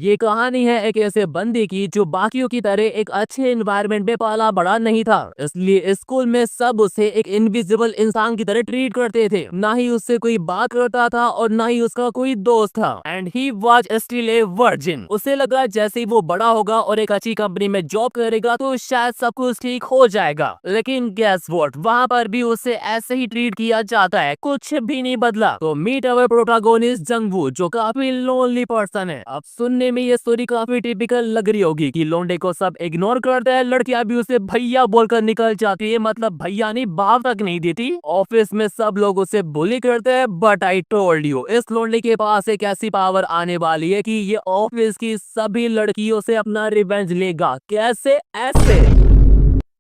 ये कहानी है एक ऐसे बंदे की जो बाकियों की तरह एक अच्छे एनवायरनमेंट में पाला बड़ा नहीं था, इसलिए स्कूल में सब उसे एक इनविजिबल इंसान की तरह ट्रीट करते थे। ना ही उससे कोई बात करता था और ना ही उसका कोई दोस्त था। And he was still a virgin. उसे लगा जैसे ही वो बड़ा होगा और एक अच्छी कंपनी में जॉब करेगा तो शायद सब कुछ ठीक हो जाएगा। लेकिन गैस व्हाट, वहाँ पर भी उसे ऐसे ही ट्रीट किया जाता है, कुछ भी नहीं बदला। तो मीट अवर प्रोटागोनिस्ट जंगवू, जो काफी लोनली पर्सन है। अब सुनने में ये स्टोरी काफी टिपिकल लग रही होगी कि लोंडे को सब इग्नोर करते हैं, लड़कियां भी उसे भैया बोलकर निकल जाती है, मतलब भैया नहीं बाप तक नहीं देती। ऑफिस में सब लोग उसे बुली करते हैं, बट आई टोल्ड यू, इस लोंडे के पास एक ऐसी पावर आने वाली है कि ये ऑफिस की सभी लड़कियों से अपना रिवेंज लेगा। कैसे? ऐसे।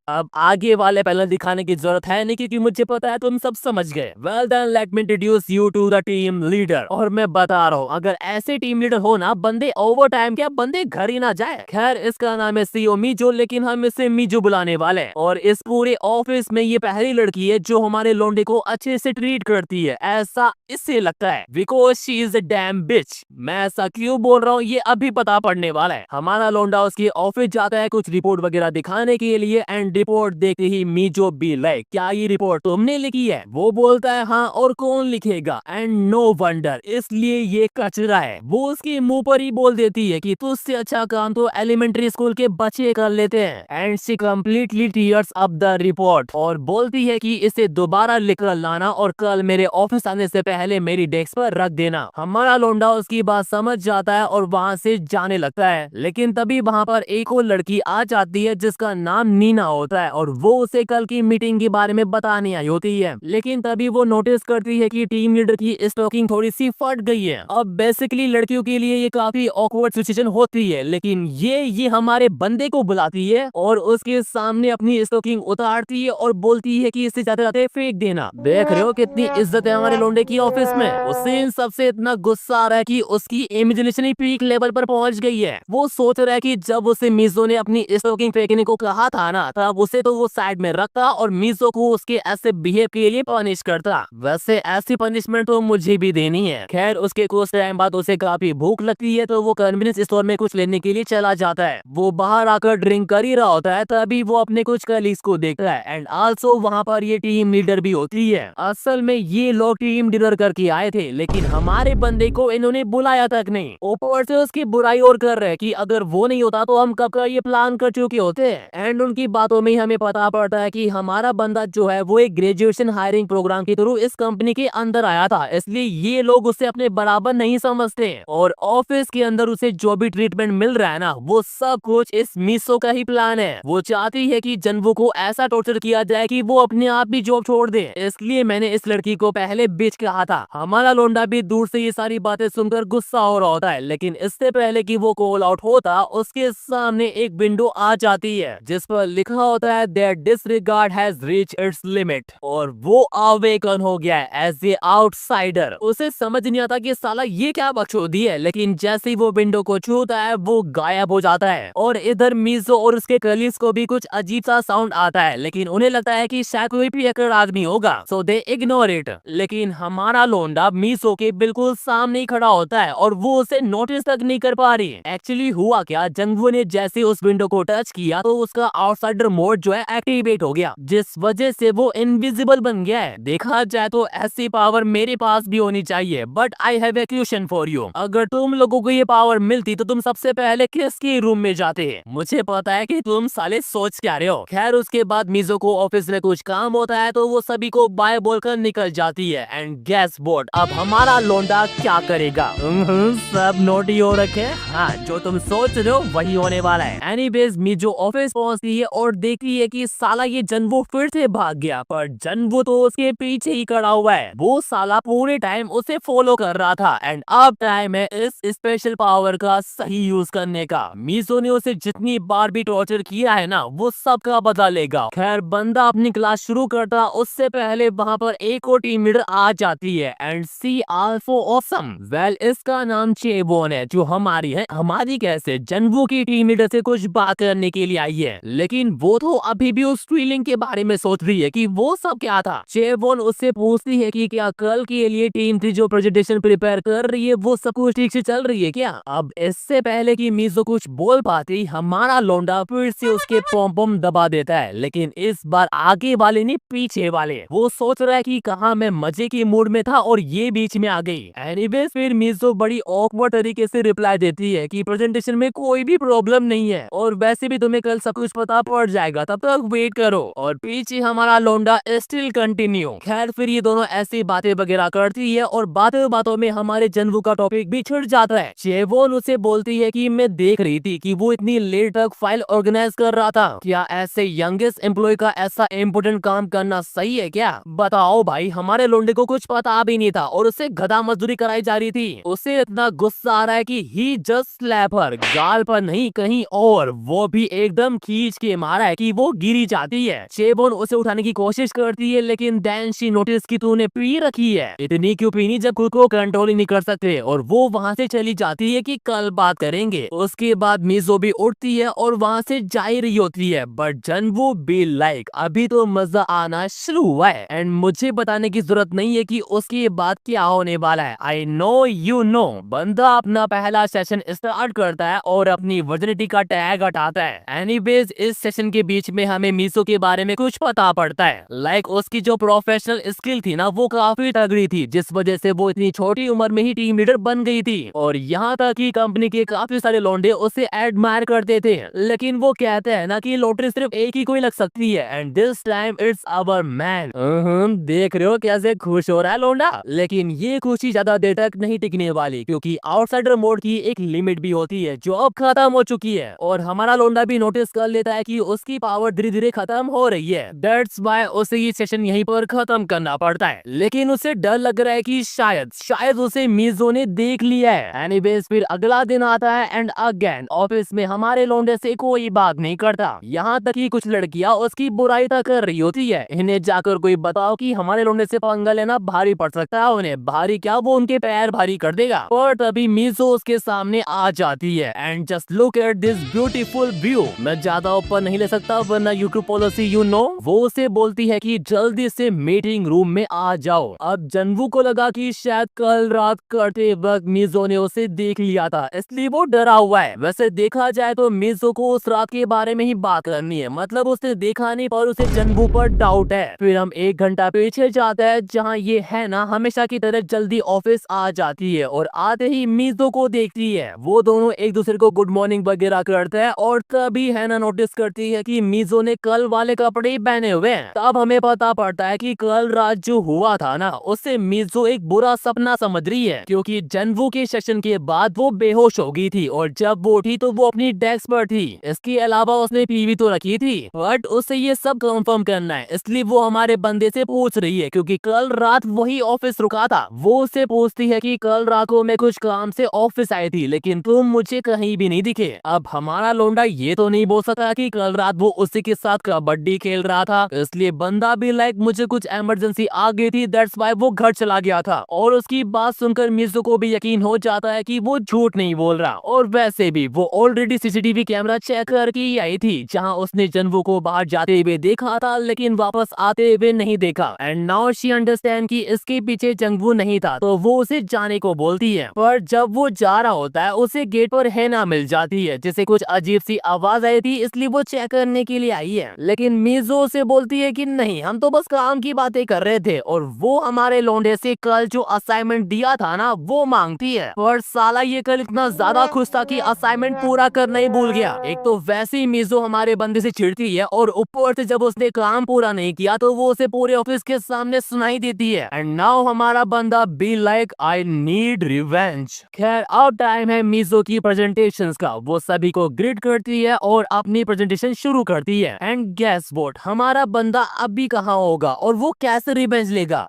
अब आगे वाले पैनल दिखाने की जरूरत है नहीं, क्योंकि मुझे पता है तुम सब समझ गए। Well then let me introduce you to the team leader. और मैं बता रहा हूँ, अगर ऐसे टीम लीडर हो ना, बंदे ओवर टाइम क्या बंदे घर ही ना जाए। खैर, इसका नाम है सीओ मीजो, लेकिन हम इसे मीजो बुलाने वाले हैं। और इस पूरे ऑफिस में ये पहली लड़की है जो हमारे लोंडे को अच्छे से ट्रीट करती है, ऐसा इससे लगता है, because she is a damn bitch. मैं ऐसा क्यों बोल रहा हूँ ये अभी पता पड़ने वाला है। हमारा लोंडा उसके ऑफिस जाता है कुछ रिपोर्ट वगैरह दिखाने के लिए, एंड रिपोर्ट देखते ही मीजो बी लाइक, क्या ये रिपोर्ट तुमने लिखी है? वो बोलता है हाँ, और कौन लिखेगा? एंड नो वंडर, इसलिए ये कचरा है। वो उसके मुंह पर ही बोल देती है कि तुझसे अच्छा काम तो एलिमेंट्री स्कूल के बच्चे कर लेते हैं। And she completely tears up the report और बोलती है कि इसे दोबारा लिखकर लाना और कल मेरे ऑफिस आने से पहले मेरी डेस्क पर रख देना। हमारा लोंडा उसकी बात समझ जाता है और वहाँ से जाने लगता है। लेकिन तभी वहाँ पर एक और लड़की आ जाती है जिसका नाम नीना होता है, और वो उसे कल की मीटिंग के बारे में बताने आई होती है। लेकिन तभी वो नोटिस करती है कि टीम लीडर की स्टोकिंग थोड़ी सी फट गई है। अब बेसिकली लड़कियों के लिए ये काफी ऑकवर्ड सिचुएशन होती है, लेकिन ये हमारे बंदे को बुलाती है और उसके सामने अपनी स्टोकिंग उतारती है और बोलती है कि इसे जाते जाते फेंक देना। देख रहे हो कितनी इज्जत है हमारे लोंडे की ऑफिस में। उसे इन सबसे इतना गुस्सा आ रहा है कि उसकी इमेजिनेशन ही पीक लेवल पर पहुंच गई है। वो सोच रहा है कि जब उसे मीजो ने अपनी स्टोकिंग फेंकने को कहा था ना, तब उसे तो वो साइड में रखता और मीजो को उसके ऐसे बिहेव के लिए पनिश करता। वैसे ऐसी पनिशमेंट तो मुझे भी देनी है। खैर, उसके कुछ टाइम बाद उसे काफी भूख लगती है, तो वो कन्वीनियंस स्टोर में कुछ लेने के लिए चला जाता है। वो बाहर आकर ड्रिंक कर ही रहा होता है, तभी वो अपने कुछ कलीग्स को देखता है, एंड आल्सो वहाँ पर ये टीम लीडर भी होती है। असल में ये लोग टीम डिनर करके आए थे, लेकिन हमारे बंदे को इन्होंने बुलाया तक नहीं। ऊपर से उसकी बुराई और कर रहे हैं कि अगर वो नहीं होता तो हम कब का ये प्लान कर चुके होते हैं। एंड उनकी बातों में ही हमें पता पड़ता है कि हमारा बंदा जो है वो एक ग्रेजुएशन हायरिंग प्रोग्राम के थ्रू इस कंपनी के अंदर आया था, इसलिए ये लोग उसे अपने बराबर नहीं समझते। और ऑफिस के अंदर उसे जो भी ट्रीटमेंट मिल रहा है ना, वो सब कुछ इस मीसो का ही प्लान है। वो चाहती है कि जनवू को ऐसा टॉर्चर किया जाए कि वो अपने आप भी जॉब छोड़ दे। इसलिए मैंने इस लड़की को पहले बिच कहा था। हमारा लोंडा भी दूर से ये सारी बातें सुनकर गुस्सा हो रहा होता है, लेकिन इससे पहले कि वो कॉल आउट होता, उसके सामने एक विंडो आ जाती है जिस पर लिखा होता है that disregard has reach its limit. और वो अवेकन हो गया है एज ए आउटसाइडर। उसे समझ नहीं आता कि साला ये क्या बकचोदी है, लेकिन जैसे ही वो विंडो को छूता है वो गायब हो जाता है। और इधर मीजो और उसके कलीग्स को भी कुछ अजीब सा साउंड आता है, लेकिन उन्हें लगता है कि शायद कोई भी हैकर आदमी होगा, सो दे इग्नोर इट। लेकिन हमारा लोंडा मीसो के बिल्कुल सामने ही खड़ा होता है और वो उसे नोटिस तक नहीं कर पा रही। एक्चुअली हुआ क्या, जंगवू ने जैसे उस विंडो को टच किया तो उसका आउटसाइडर मोड जो है एक्टिवेट हो गया, जिस वजह से वो इनविजिबल बन गया है। देखा जाए तो ऐसी पावर मेरे पास भी होनी चाहिए, but I have a question for you. अगर तुम लोगों को ये पावर मिलती तो तुम सबसे पहले किसके रूम में जाते? मुझे पता है कि तुम साले सोच क्या रहे हो। खैर, उसके बाद मीजो को ऑफिस में कुछ काम होता है तो वो सभी को बाय बोलकर निकल जाती है। एंड गेस व्हाट, अब हमारा लोंडा क्या करेगा? सब नोटी हो रखे। हाँ, जो तुम सोच रहे हो वही होने वाला है। एनीवेज, मीजो ऑफिस पहुंचती है और देखती है कि साला ये जनवू फिर से भाग गया, पर जनवू तो उसके पीछे ही खड़ा हुआ है। वो साला पूरे टाइम उसे फॉलो कर रहा था, एंड अब टाइम है इस स्पेशल पावर का सही यूज करने का। मीजो ने उसे जितनी बार भी टॉर्चर किया है ना, वो सब का बदला लेगा। खैर, बंदा अपनी क्लास शुरू करता उससे पहले वहाँ पर एक और टीम लीडर आ जाती है, and she also awesome. Well, इसका नाम चेबोन है, जो हमारी कैसे जनवू की टीम लीडर से कुछ बात करने के लिए आई है। लेकिन वो तो अभी भी उस फीलिंग के बारे में सोच रही है कि वो सब क्या था। चेवोन उससे पूछती है कि क्या कल के लिए टीम थी जो प्रेजेंटेशन प्रिपेयर कर रही है वो सब कुछ ठीक से चल रही है क्या। अब इससे पहले कि मीजो कुछ बोल पाती हमारा लौंडा फिर से उसके पॉम पॉम दबा देता है, लेकिन इस बार आगे वाले नहीं पीछे वाले। वो सोच रहा है कि कहाँ मैं मजे की मूड में था और ये बीच में आ गई। एनीवेज फिर मीजो बड़ी ऑकवर्ड तरीके से रिप्लाई देती है कि प्रेजेंटेशन में कोई भी प्रॉब्लम नहीं है और वैसे भी तुम्हें कल सब कुछ पता पड़ जाएगा, तब तक वेट करो। और पीछे हमारा लौंडा स्टिल कंटिन्यू। खैर फिर ये दोनों ऐसी बातें वगैरह करती है और बातों बातों में हमारे जन्वू का टॉपिक भी छिड़ जाता है। चेवोन उसे बोलती है कि मैं देख रही थी कि वो इतनी लेट तक फाइल ऑर्गेनाइज कर रहा था, क्या ऐसे यंगेस्ट एम्प्लॉय का ऐसा इम्पोर्टेंट काम करना सही है क्या। बताओ भाई, हमारे लोंडे को कुछ पता भी नहीं था और उसे गधा मजदूरी कराई जा रही थी। उसे इतना गुस्सा आ रहा है कि ही जस्ट स्लैप हर, गाल पर नहीं कहीं और, वो भी एकदम खींच के मारा है कि वो गिरी जाती है। चेवोन उसे उठाने की कोशिश करती है लेकिन देन शी नोटिस कि तूने पी रखी है। इतनी क्यों पीनी जब खुद को कंट्रोल ही नहीं कर सकते, और वो वहाँ से चली जाती है कि कल बात करेंगे। उसके बाद मीजो भी उठती है और वहाँ से जा ही रही होती है, बट जन्वू बी लाइक अभी तो मजा आना शुरू हुआ है एंड मुझे बताने की जरूरत नहीं है कि उसके बाद क्या होने वाला है। I know you know. बंदा अपना पहला सेशन स्टार्ट करता है और अपनी वर्जिनिटी का टैग हटाता है। एनीवेज इस सेशन के बीच में हमें मीजो के बारे में कुछ पता पड़ता है। लाइक उसकी जो प्रोफेशनल स्किल थी ना वो काफी तगड़ी थी, जिस वजह से वो इतनी छोटी उम्र में ही टीम लीडर बन गई थी और यहाँ तक कि कंपनी के काफी सारे लौंडे उसे एडमायर करते थे। लेकिन वो कहते हैं ना कि लॉटरी सिर्फ एक ही कोई लग सकती है and this time it's our man. देख रहे हो कैसे खुश हो रहा है लौंडा। लेकिन ये खुशी ज्यादा देर तक नहीं टिकने वाली, क्योंकि आउटसाइडर मोड की एक लिमिट भी होती है जो अब खत्म हो चुकी है और हमारा लौंडा भी नोटिस कर लेता है कि उसकी पावर धीरे धीरे खत्म हो रही है। दैट्स व्हाई उसे ये सेशन यहीं पर खत्म करना पड़ता है। लेकिन उसे डर लग रहा है कि शायद उसे मीजो ने देख लिया है। एनीवेज फिर अगला दिन आता है एंड अगेन ऑफिस में हमारे लौंडे से कोई बात नहीं करता। यहाँ तक कि कुछ लड़कियां उसकी बुराई तक कर रही होती है। इन्हें जाकर कोई बताओ कि हमारे लौंडे से पंगा लेना भारी पड़ सकता है। उन्हें भारी क्या, वो उनके पैर भारी कर देगा। और तभी मीजो उसके सामने आ जाती है and just look at this beautiful view. मैं ज्यादा ऊपर नहीं ले सकता वरना यूट्यूब पॉलिसी यू नो। वो उसे बोलती है कि जल्दी से मीटिंग रूम में आ जाओ। अब जन्वू को लगा कि शायद कल रात करते वक्त मीजो ने उसे देख लिया था, इसलिए वो डरा हुआ है। वैसे देखा जाए तो मीजो को उस रात के बारे में ही बात करनी है, मतलब उसने देखा नहीं पर उसे जन्वू पर डाउट है। फिर हम 1 घंटा पीछे जाते हैं जहाँ ये है ना हमेशा की तरह जल्दी ऑफिस आ जाती है और आते ही मीजो को देखती है। वो दोनों एक दूसरे को गुड मॉर्निंग वगैरह करते हैं और तभी है ना नोटिस करती है कि मीजो ने कल वाले कपड़े पहने हुए हैं। तब हमें पता पड़ता है कि कल रात जो हुआ था ना उससे मीजो एक बुरा सपना समझ रही है, क्योंकि जन्वू के सेशन के बाद वो बेहोश हो गई थी और जब वो उठी तो वो अपनी डेस्क पर थी। इसके अलावा उसने पीवी तो रखी थी बट उसे ये सब कंफर्म करना है, इसलिए वो हमारे बंदे से पूछ रही है क्योंकि कल रात वही ऑफिस रुका था। वो उससे पूछती है कि कल रात को मैं कुछ काम से ऑफिस आई थी लेकिन तुम मुझे कहीं भी नहीं दिखे। अब हमारा लोंडा ये तो नहीं बोल सकता कि कल रात वो उसी के साथ कबड्डी खेल रहा था, इसलिए बंदा भी लाइक मुझे कुछ इमरजेंसी आ गई थी दैट्स व्हाई वो घर चला गया था। और उसकी बात सुनकर मीजो को भी यकीन हो जाता है कि वो झूठ नहीं बोल रहा। और वैसे भी वो ऑलरेडी सीसीटीवी कैमरा चेक करके ही आई थी जहां उसने जन्वू को बाहर जाते हुए देखा था लेकिन वापस आते हुए नहीं देखा। एंड नाउ शी अंडरस्टैंड कि इसके पीछे जंगवू नहीं था, तो वो उसे जाने को बोलती है। पर जब वो जा रहा होता है उसे गेट पर हैना मिल जाती है जिसे कुछ अजीब सी आवाज आई थी, इसलिए वो चेक करने के लिए आई है। लेकिन मीजो से बोलती है कि नहीं, हम तो बस काम की बातें कर रहे थे और वो हमारे लौंडे से कल जो असाइनमेंट दिया था ना वो मांगती है। पर साला ये कल इतना ज्यादा खुश था कि असाइनमेंट पूरा करना ही भूल गया। एक तो वैसे ही मीजो हमारे बंदे से चिढ़ती है और ऊपर से जब उसने काम पूरा नहीं किया तो वो उसे पूरे ऑफिस के सामने सुनाई देती है। एंड नाउ हमारा बंदा be like I need revenge. खैर अब टाइम है मीजो की प्रेजेंटेशंस का। वो सभी को ग्रिड करती है और अपनी प्रेजेंटेशन शुरू करती है। एंड गेस व्हाट, हमारा बंदा अभी कहाँ होगा और वो कैसे रिवेंज लेगा।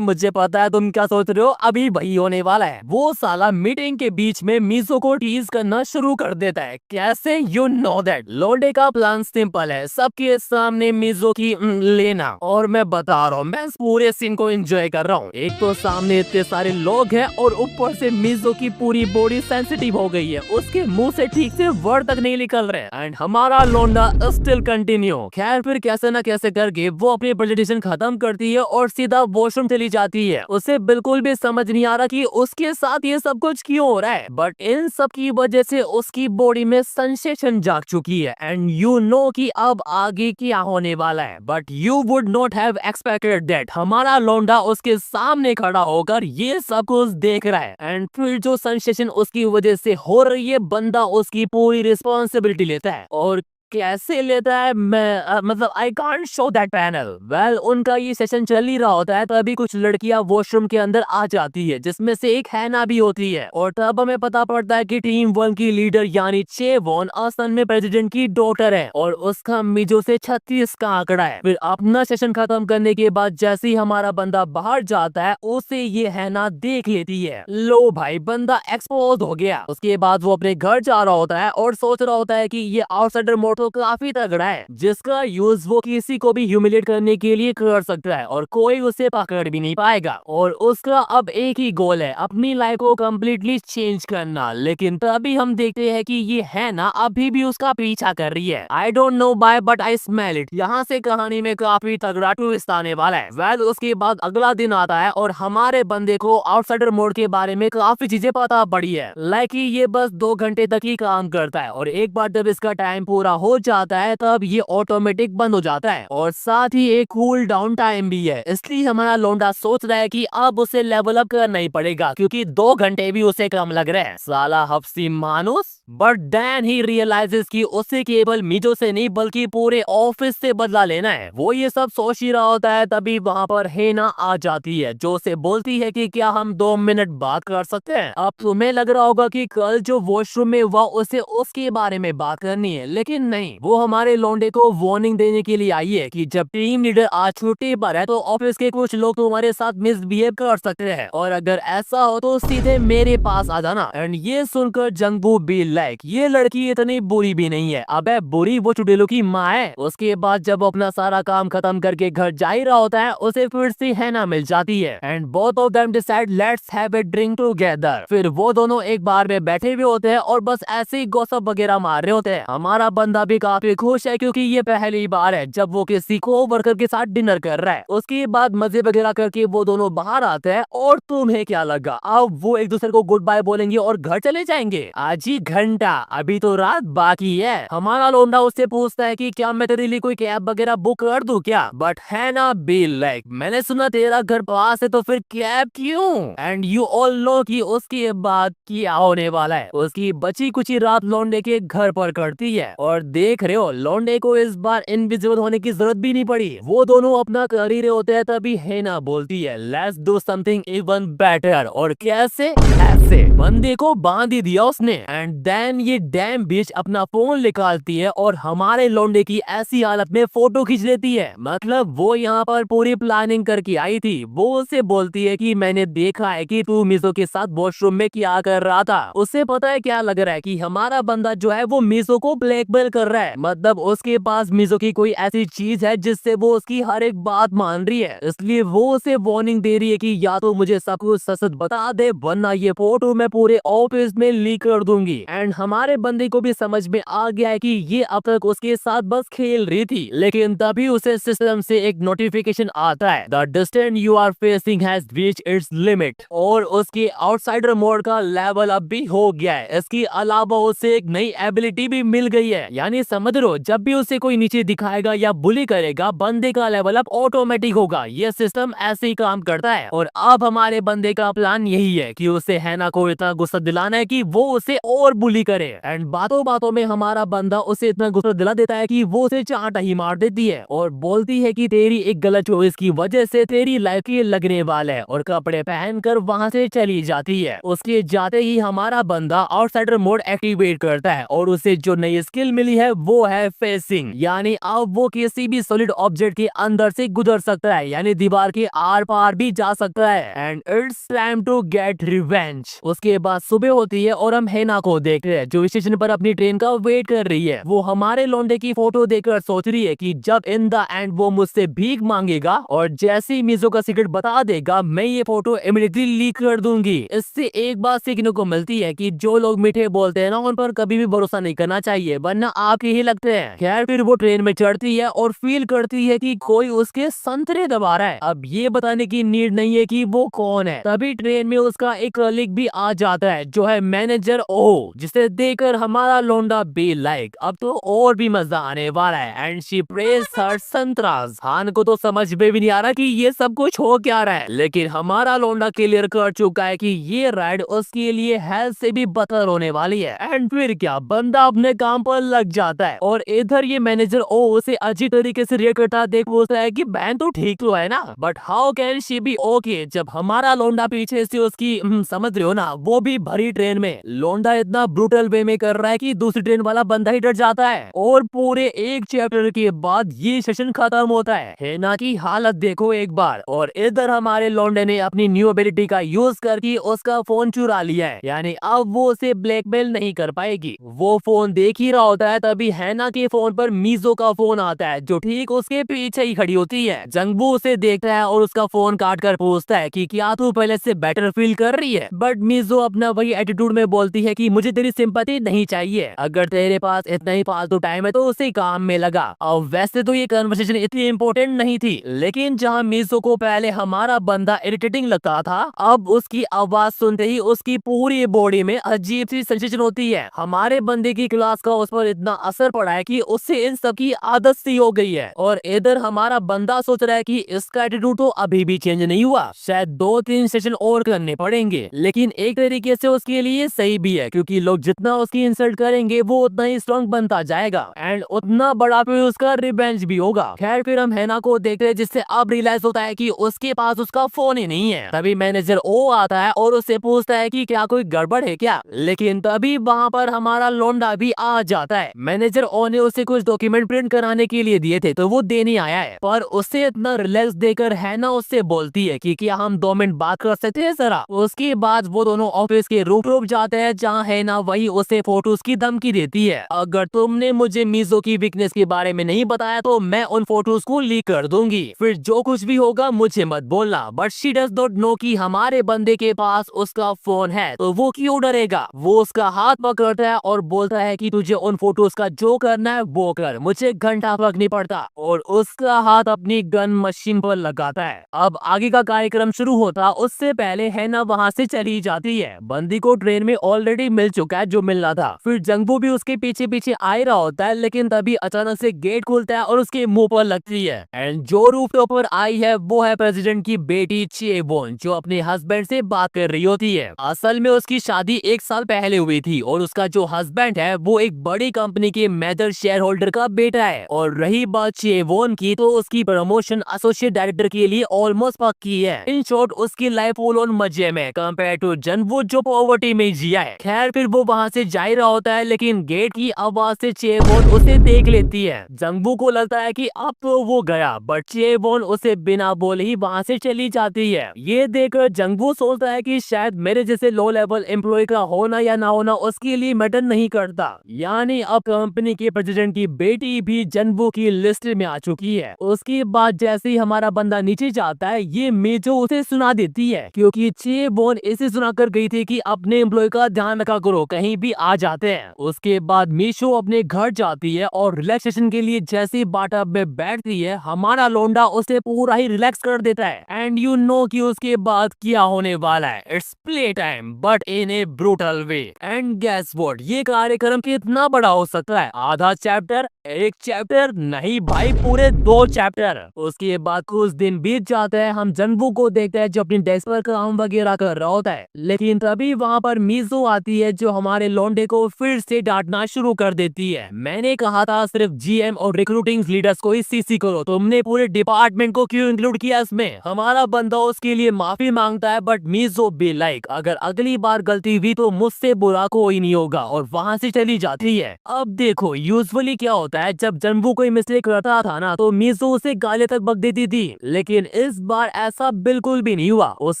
मुझे पता है तुम क्या सोच रहे हो, अभी वही होने वाला है। वो साला मीटिंग के बीच में मीजो को टीज करना शुरू कर देता है। कैसे, यू नो दैट। लोंडे का प्लान सिंपल है, सबके सामने मीजो की लेना। और मैं बता रहा हूँ, मैं इस पूरे सीन को एंजॉय कर रहा हूँ। एक तो सामने इतने सारे लोग हैं और ऊपर से मीजो की पूरी बॉडी सेंसिटिव हो गई है, उसके मुंह से ठीक से वर्ड तक नहीं निकल रहे। एंड हमारा लोंडा स्टिल कंटिन्यू। खैर फिर कैसे ना कैसे करके वो अपनी प्रेजेंटेशन खत्म करती है और सीधा वॉशरूम चली जाती है। उसे बिल्कुल भी समझ नहीं आ रहा कि उसके साथ ये सब कुछ क्यों हो रहा है, बट इन सब की वजह से उसकी बॉडी में सेंसेशन जाग चुकी है एंड यू नो कि अब आगे क्या होने वाला है। But you would not have expected that हमारा लौंडा उसके सामने खड़ा होकर ये सब कुछ देख रहा है एंड फिर जो सेंसेशन उसकी वजह से हो रही है, बंदा उसकी पूरी रिस्पॉन्सिबिलिटी लेता है। और कैसे लेता है मैं मतलब I can't show that panel. Well उनका ये सेशन चल ही रहा होता है, तभी कुछ लड़कियां वॉशरूम के अंदर आ जाती है, जिसमें से एक हैना भी होती है। और तब हमें पता पड़ता है कि टीम 1 की लीडर यानी चेवॉन असल में प्रेसिडेंट की डॉटर है और उसका मिजो से 36 का आंकड़ा है। फिर अपना सेशन खत्म करने के बाद जैसे ही हमारा बंदा बाहर जाता है, उसे ये हैना देख लेती है। लो भाई, बंदा एक्सपोज हो गया। उसके बाद वो अपने घर जा रहा होता है और सोच रहा होता है कि ये आउटसाइडर मोड तो काफी तगड़ा है, जिसका यूज वो किसी को भी ह्यूमिलेट करने के लिए कर सकता है और कोई उसे पकड़ भी नहीं पाएगा। और उसका अब एक ही गोल है, अपनी लाइफ को कम्प्लीटली चेंज करना। लेकिन तभी हम देखते हैं कि ये है ना अभी भी उसका पीछा कर रही है। I don't know why but I smell it. यहाँ से कहानी में काफी तगड़ा ट्विस्ट आने वाला है। वेल उसके बाद अगला दिन आता है और हमारे बंदे को आउटसाइडर मोड के बारे में काफी चीजें पता पड़ी है। लाइक ये बस 2 घंटे तक ही काम करता है और एक बार जब इसका टाइम पूरा हो जाता है तब ये ऑटोमेटिक बंद हो जाता है और साथ ही एक कूल डाउन टाइम भी है। इसलिए हमारा लौंडा सोच रहा है कि अब उसे लेवल अप करना ही पड़ेगा, क्योंकि 2 घंटे भी उसे कम लग रहे हैं। साला हफ्सी मानुस। बट देन ही रियलाइजेस कि उसे केवल मिजो से नहीं बल्कि पूरे ऑफिस से बदला लेना है। वो ये सब सोच ही रहा होता है, तभी वहाँ पर हेना आ जाती है जो उसे बोलती है कि क्या हम 2 मिनट बात कर सकते हैं। अब तुम्हें लग रहा होगा कि कल जो वॉशरूम में हुआ उसे उसके बारे में बात करनी है, लेकिन नहीं, वो हमारे लौंडे को वार्निंग देने के लिए आई है कि जब टीम लीडर आज छुट्टी पर है तो ऑफिस के कुछ लोग तुम्हारे साथ मिसबिहेव कर सकते हैं और अगर ऐसा हो तो सीधे मेरे पास आ जाना। एंड ये सुनकर जंगबू भी लाइक ये लड़की इतनी बुरी भी नहीं है। अबे बुरी वो चुड़ैलों की माँ है। उसके बाद जब वो अपना सारा काम खत्म करके घर जा ही रहा होता है, उसे फिर से हैना मिल जाती है and both of them decide let's have a drink together. फिर वो दोनों एक बार में बैठे हुए होते हैं और बस ऐसे ही गॉसिप वगैरह मार रहे होते हैं। हमारा बंदा भी काफी खुश है क्योंकि ये पहली बार है जब वो किसी को वर्कर के साथ डिनर कर रहा है। उसके बाद मजे वगैरह करके वो दोनों बाहर आते हैं और तुम्हें क्या लगा, अब वो एक दूसरे को गुड बाय बोलेंगे और घर चले जाएंगे। आज ही घंटा, अभी तो रात बाकी है। हमारा लौंडा उससे पूछता है कि क्या मैं तेरे लिए कोई कैब वगैरह बुक कर दूं क्या, बट है ना बी लाइक मैंने सुना तेरा घर पास है तो फिर कैब क्यों। एंड यू ऑल नो कि उसके बाद क्या होने वाला है। उसकी बची कुची रात लौंडे के घर पर कटती है और देख रहे हो लौंडे को इस बार इनविजिबल होने की जरूरत भी नहीं पड़ी। वो दोनों अपना कर ही रहे होते हैं, तभी हेना बोलती है let's do something even better. और कैसे? ऐसे बंदे को बांध ही दिया उसने एंड देन ये डैम बिच अपना फोन निकालती है और हमारे लौंडे की ऐसी हालत में फोटो खींच लेती है। मतलब वो यहाँ पर पूरी प्लानिंग करके आई थी। वो उसे बोलती है कि मैंने देखा है कि तू मिजो के साथ वॉशरूम में क्या कर रहा था। उसे पता है क्या लग रहा है कि हमारा बंदा जो है वो मिजो को ब्लैकमेल कर रहा है। मतलब उसके पास मिजो की कोई ऐसी चीज है जिससे वो उसकी हर एक बात मान रही है। इसलिए वो उसे वार्निंग दे रही है कि या तो मुझे सब कुछ सच बता दे वरना ये फोटो मैं पूरे ऑफिस में लीक कर दूंगी। एंड हमारे बंदे को भी समझ में आ गया है कि ये अब तक उसके साथ बस खेल रही थी। लेकिन तभी उसे सिस्टम से एक नोटिफिकेशन आता है the distance you are facing has reached its limit और उसके आउटसाइडर मोड का लेवल अप भी हो गया है। इसके अलावा उसे एक नई एबिलिटी भी मिल गई है, यानी समझ लो जब भी उसे कोई नीचे दिखाएगा या बुली करेगा बंदे का लेवल अप ऑटोमेटिक होगा। ये सिस्टम ऐसे ही काम करता है और अब हमारे बंदे का प्लान यही है कि उसे हैना को इतना गुस्सा दिलाना है कि वो उसे और बुली करे। एंड बातों बातों में हमारा बंदा उसे इतना गुस्सा दिला देता है कि वो उसे चांटा ही मार देती है और बोलती है कि तेरी एक गलत चॉइस की वजह से तेरी लाइफ ये लगने वाला है और कपड़े पहनकर वहां से चली जाती है। उसके जाते ही हमारा बंदा आउटसाइडर मोड एक्टिवेट करता है और उसे जो नई स्किल मिली है वो है फेसिंग, यानी अब वो किसी भी सॉलिड ऑब्जेक्ट के अंदर से गुजर सकता है, यानी दीवार के आर पार भी जा सकता है। And it's time to get revenge. उसके बाद सुबह होती है और हम हेना को देखते कैरेक्टर है जो स्टेशन पर अपनी ट्रेन का वेट कर रही है। वो हमारे लौंडे की फोटो देखकर सोच रही है कि जब इन द एंड वो मुझसे भीख मांगेगा और जैसे ही मीजो का सीक्रेट बता देगा, मैं ये फोटो इमीडिएटली लीक कर दूंगी। इससे एक बात सीखने को मिलती है कि जो लोग मीठे बोलते हैं ना, उन पर कभी भी भरोसा नहीं करना चाहिए, वरना आपके ही लगते हैं। खैर फिर वो ट्रेन में चढ़ती है और फील करती है कि कोई उसके संतरे दबा रहा है। अब ये बताने की नीड नहीं है कि वो कौन है। तभी ट्रेन में उसका एक कलीग भी आ जाता है जो है मैनेजर ओ, जिसे देखकर हमारा लौंडा बी लाइक अब तो और भी मजा आने वाला है एंड शी प्रेज हर संतरास। हान को तो समझ में भी नहीं आ रहा कि ये सब कुछ हो क्या रहा है, लेकिन हमारा लौंडा क्लियर कर चुका है कि ये राइड उसके लिए हेल्थ से भी बदतर होने वाली है। एंड फिर क्या, बंदा अपने काम पर लग जाता है और इधर ये मैनेजर ओ उसे अच्छी तरीके से रिएक्ट करता देख बोलता है कि बहन तो ठीक तो है ना, but how can she be okay जब हमारा लौंडा पीछे से उसकी समझ रहे हो ना, वो भी भरी ट्रेन में। लौंडा इतना ब्रूटल वे में कर रहा है कि दूसरी ट्रेन वाला बंदा ही डर जाता है और पूरे एक चैप्टर के बाद ये सेशन खत्म होता है ना की हालत देखो एक बार। और इधर हमारे लौंडे ने अपनी न्यू एबिलिटी का यूज करके उसका फोन चुरा लिया है, यानी अब वो उसे ब्लैकमेल नहीं कर पाएगी। वो फोन देख ही रहा होता है, तभी हैना के फोन पर मीजो का फोन आता है जो ठीक उसके पीछे ही खड़ी होती है। जंगबू उसे देखता है और उसका फोन काट कर पूछता है कि क्या तू पहले से बेटर फील कर रही है, बट मीजो अपना वही एटीट्यूड में बोलती है कि मुझे तेरी सिंपैथी नहीं चाहिए, अगर तेरे पास इतना ही फालतू टाइम है तो उसी काम में लगा। अब वैसे तो ये कन्वर्सेशन इतनी इम्पोर्टेंट नहीं थी, लेकिन जहाँ मीजो को पहले हमारा बंदा इरिटेटिंग लगता था, अब उसकी आवाज सुनते ही उसकी पूरी बॉडी में अजीब सी सेंसेशन होती है। हमारे बंदे की क्लास का उस पर इतना असर पड़ा है कि उससे इन सब की आदत सी हो गई है। और इधर हमारा बंदा सोच रहा है कि इसका एटीट्यूड तो अभी भी चेंज नहीं हुआ, शायद 2-3 सेशन और करने पड़ेंगे। लेकिन एक तरीके से उसके लिए सही भी है, क्योंकि लोग जितना उसकी इंसल्ट करेंगे वो उतना ही स्ट्रॉन्ग बनता जाएगा एंड उतना बड़ा फिर उसका रिवेंज भी होगा। खैर फिर हम हैना को देखते हैं, जिससे अब रियलाइज होता है कि उसके पास उसका फोन ही नहीं है। तभी मैनेजर ओ आता है और उससे पूछता है कि क्या कोई गड़बड़ है क्या, लेकिन तभी वहाँ पर हमारा लौंडा भी आ जाता है। मैनेजर ओ ने उसे कुछ डॉक्यूमेंट प्रिंट कराने के लिए दिए थे तो वो देने आया है, पर उससे इतना रिलैक्स देकर हैना उससे बोलती है कि क्या हम 2 मिनट बात कर सकते हैं जरा। उसके बाद वो दोनों ऑफिस के रूप जाते हैं, जहाँ हैना वही उसे फोटोज की धमकी देती है, अगर तुमने मुझे मीजो की वीकनेस के बारे में नहीं बताया तो मैं उन फोटोज को लीक कर दूंगी, फिर जो कुछ भी होगा मुझे मत बोलना। But she does not know कि हमारे बंदे के पास उसका फोन है, तो वो क्यों डरेगा। वो उसका हाथ पकड़ता है और बोलता है कि तुझे उन फोटोज का जो करना है वो कर, मुझे घंटा फर्क नहीं पड़ता, और उसका हाथ अपनी गन मशीन पर लगाता है। अब आगे का कार्यक्रम शुरू होता उससे पहले हैना वहाँ से चली जाती है। बंदी को ट्रेन में ऑलरेडी मिल चुका है जो मिलना था, फिर जंगबू भी उसके पीछे पीछे आ रहा होता है, लेकिन तभी अचानक से गेट खुलता है और उसके मुंह पर लगती है। एंड जो रूफटॉप पर आई है वो है प्रेसिडेंट की बेटी चेबोन, जो अपने हस्बैंड से बात कर रही होती है। असल में उसकी शादी 1 साल पहले हुई थी और उसका जो हस्बैंड है वो एक बड़ी कंपनी के मेजर शेयर होल्डर का बेटा है। और रही बात चेबोन की, तो उसकी प्रमोशन एसोसिएट डायरेक्टर के लिए ऑलमोस्ट पक्की है। इन शॉर्ट उसकी लाइफ फुल ऑन मजे में कंपेयर टू जंगबू जो पॉवर्टी में जिया है। खैर फिर वो वहाँ से जा रहा होता है, लेकिन गेट की आवाज से चेबोन उसे देख लेती है। जंगबू को लगता है कि अब तो वो गया, बट चेबोन उसे बिना बोले ही वहाँ से चली जाती है। ये देखकर जंगबू सोचता है कि शायद मेरे जैसे लो लेवल एम्प्लॉय का होना या ना होना उसके लिए मैटर नहीं करता, यानी अब कंपनी के प्रेसिडेंट की बेटी भी जंगबू की लिस्ट में आ चुकी है। उसके बाद जैसे ही हमारा बंदा नीचे जाता है, ये मेजो उसे सुना देती है, क्योंकि चेबोन इसे सुनाकर गई थी कि अपने एम्प्लॉय का ध्यान रखा करो, कहीं भी आ जाते हैं। उसके बाद मीशो अपने घर जाती है और रिलैक्सेशन के लिए जैसे बाटअप में बैठती है, हमारा लौंडा उसे पूरा ही रिलैक्स कर देता है। एंड यू नो कि उसके बाद क्या होने वाला है, it's play time but in a brutal way. And guess what, ये कार्यक्रम कितना बड़ा हो सकता है, आधा चैप्टर, 1 चैप्टर नहीं भाई, पूरे 2 चैप्टर। उसके बाद कुछ दिन बीत जाते हैं, हम जंगबू को देखते हैं जो अपनी डेस्क पर काम वगैरह कर रहा होता है, लेकिन तभी वहाँ पर मीजो आती है जो हमारे लौंडे को फिर से डांटना शुरू कर देती है। मैंने कहा था सिर्फ जीएम और रिक्रूटिंग लीडर्स को ही सीसी करो, तुमने पूरे डिपार्टमेंट को क्यों इंक्लूड किया इसमें। हमारा बंदा उसके लिए माफी मांगता है, बट मीजो बी लाइक अगर अगली बार गलती हुई तो मुझसे बुरा कोई नहीं होगा, और वहाँ से चली जाती है। अब देखो यूजुअली क्या होता है, जब जंबू कोई मिस्टेक करता था ना तो मीजो उसे गाली तक बक देती थी, लेकिन इस बार ऐसा बिल्कुल भी नहीं हुआ। उस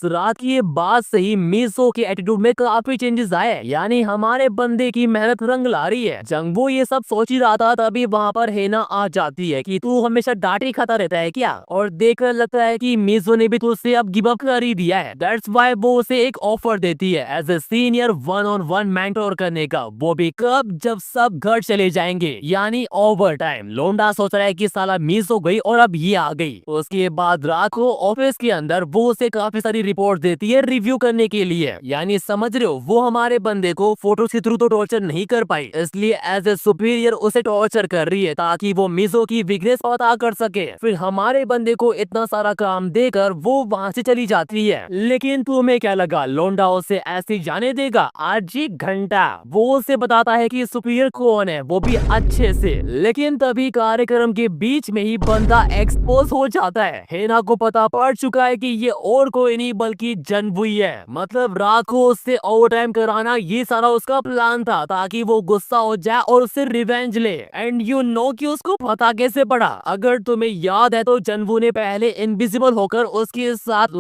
रात की बात से ही मीजो के एटीट्यूड में काफी चेंजेस आए, यानी हमारे बंदे की मेहनत रंग ला रही है। जंगवू ये सब सोच ही रहा था, तभी वहाँ पर हेना आ जाती है कि तू हमेशा डांट ही खाता रहता है क्या, और देखकर लगता है कि मिज़ो ने भी तुझसे अब गिव अप कर ही दिया है। दैट्स व्हाई वो उसे एक ऑफर देती है as a senior 1-on-1 mentor करने का, वो भी कब, जब सब घर चले जाएंगे, यानी ओवर टाइम। लोंडा सोच रहा है कि साला मिस हो गई और अब ये आ गई। उसके बाद रात को ऑफिस के अंदर वो उसे काफी सारी रिपोर्ट देती है रिव्यू करने के लिए, यानी समझ रहे हो, वो हमारे बंदे को फोटो के थ्रू तो टॉर्चर नहीं कर पाई, इसलिए एज ए सुपीरियर उसे टॉर्चर कर रही है ताकि वो मिज़ो की वीकनेस पता कर सके। फिर हमारे बंदे को इतना सारा काम देकर वो वहाँ से चली जाती है। लेकिन तुम्हें क्या लगा लोंडा उसे ऐसे जाने देगा? आज ही घंटा वो उसे बताता है कि सुपीरियर कौन है, वो भी अच्छे से। लेकिन तभी कार्यक्रम के बीच में ही बंदा एक्सपोज हो जाता है। हेना को पता पड़ चुका है कि ये और कोई नहीं बल्कि जनवुई है। मतलब रात को उससे ओवर टाइम कराना ये सारा उसका प्लान था ताकि वो गुस्सा हो जाए और उससे रिवेंज ले। एंड यू नो कि उसको पता कैसे पड़ा? अगर तुम्हें याद है तो जनवू ने पहले इनविजिबल होकर उसके साथ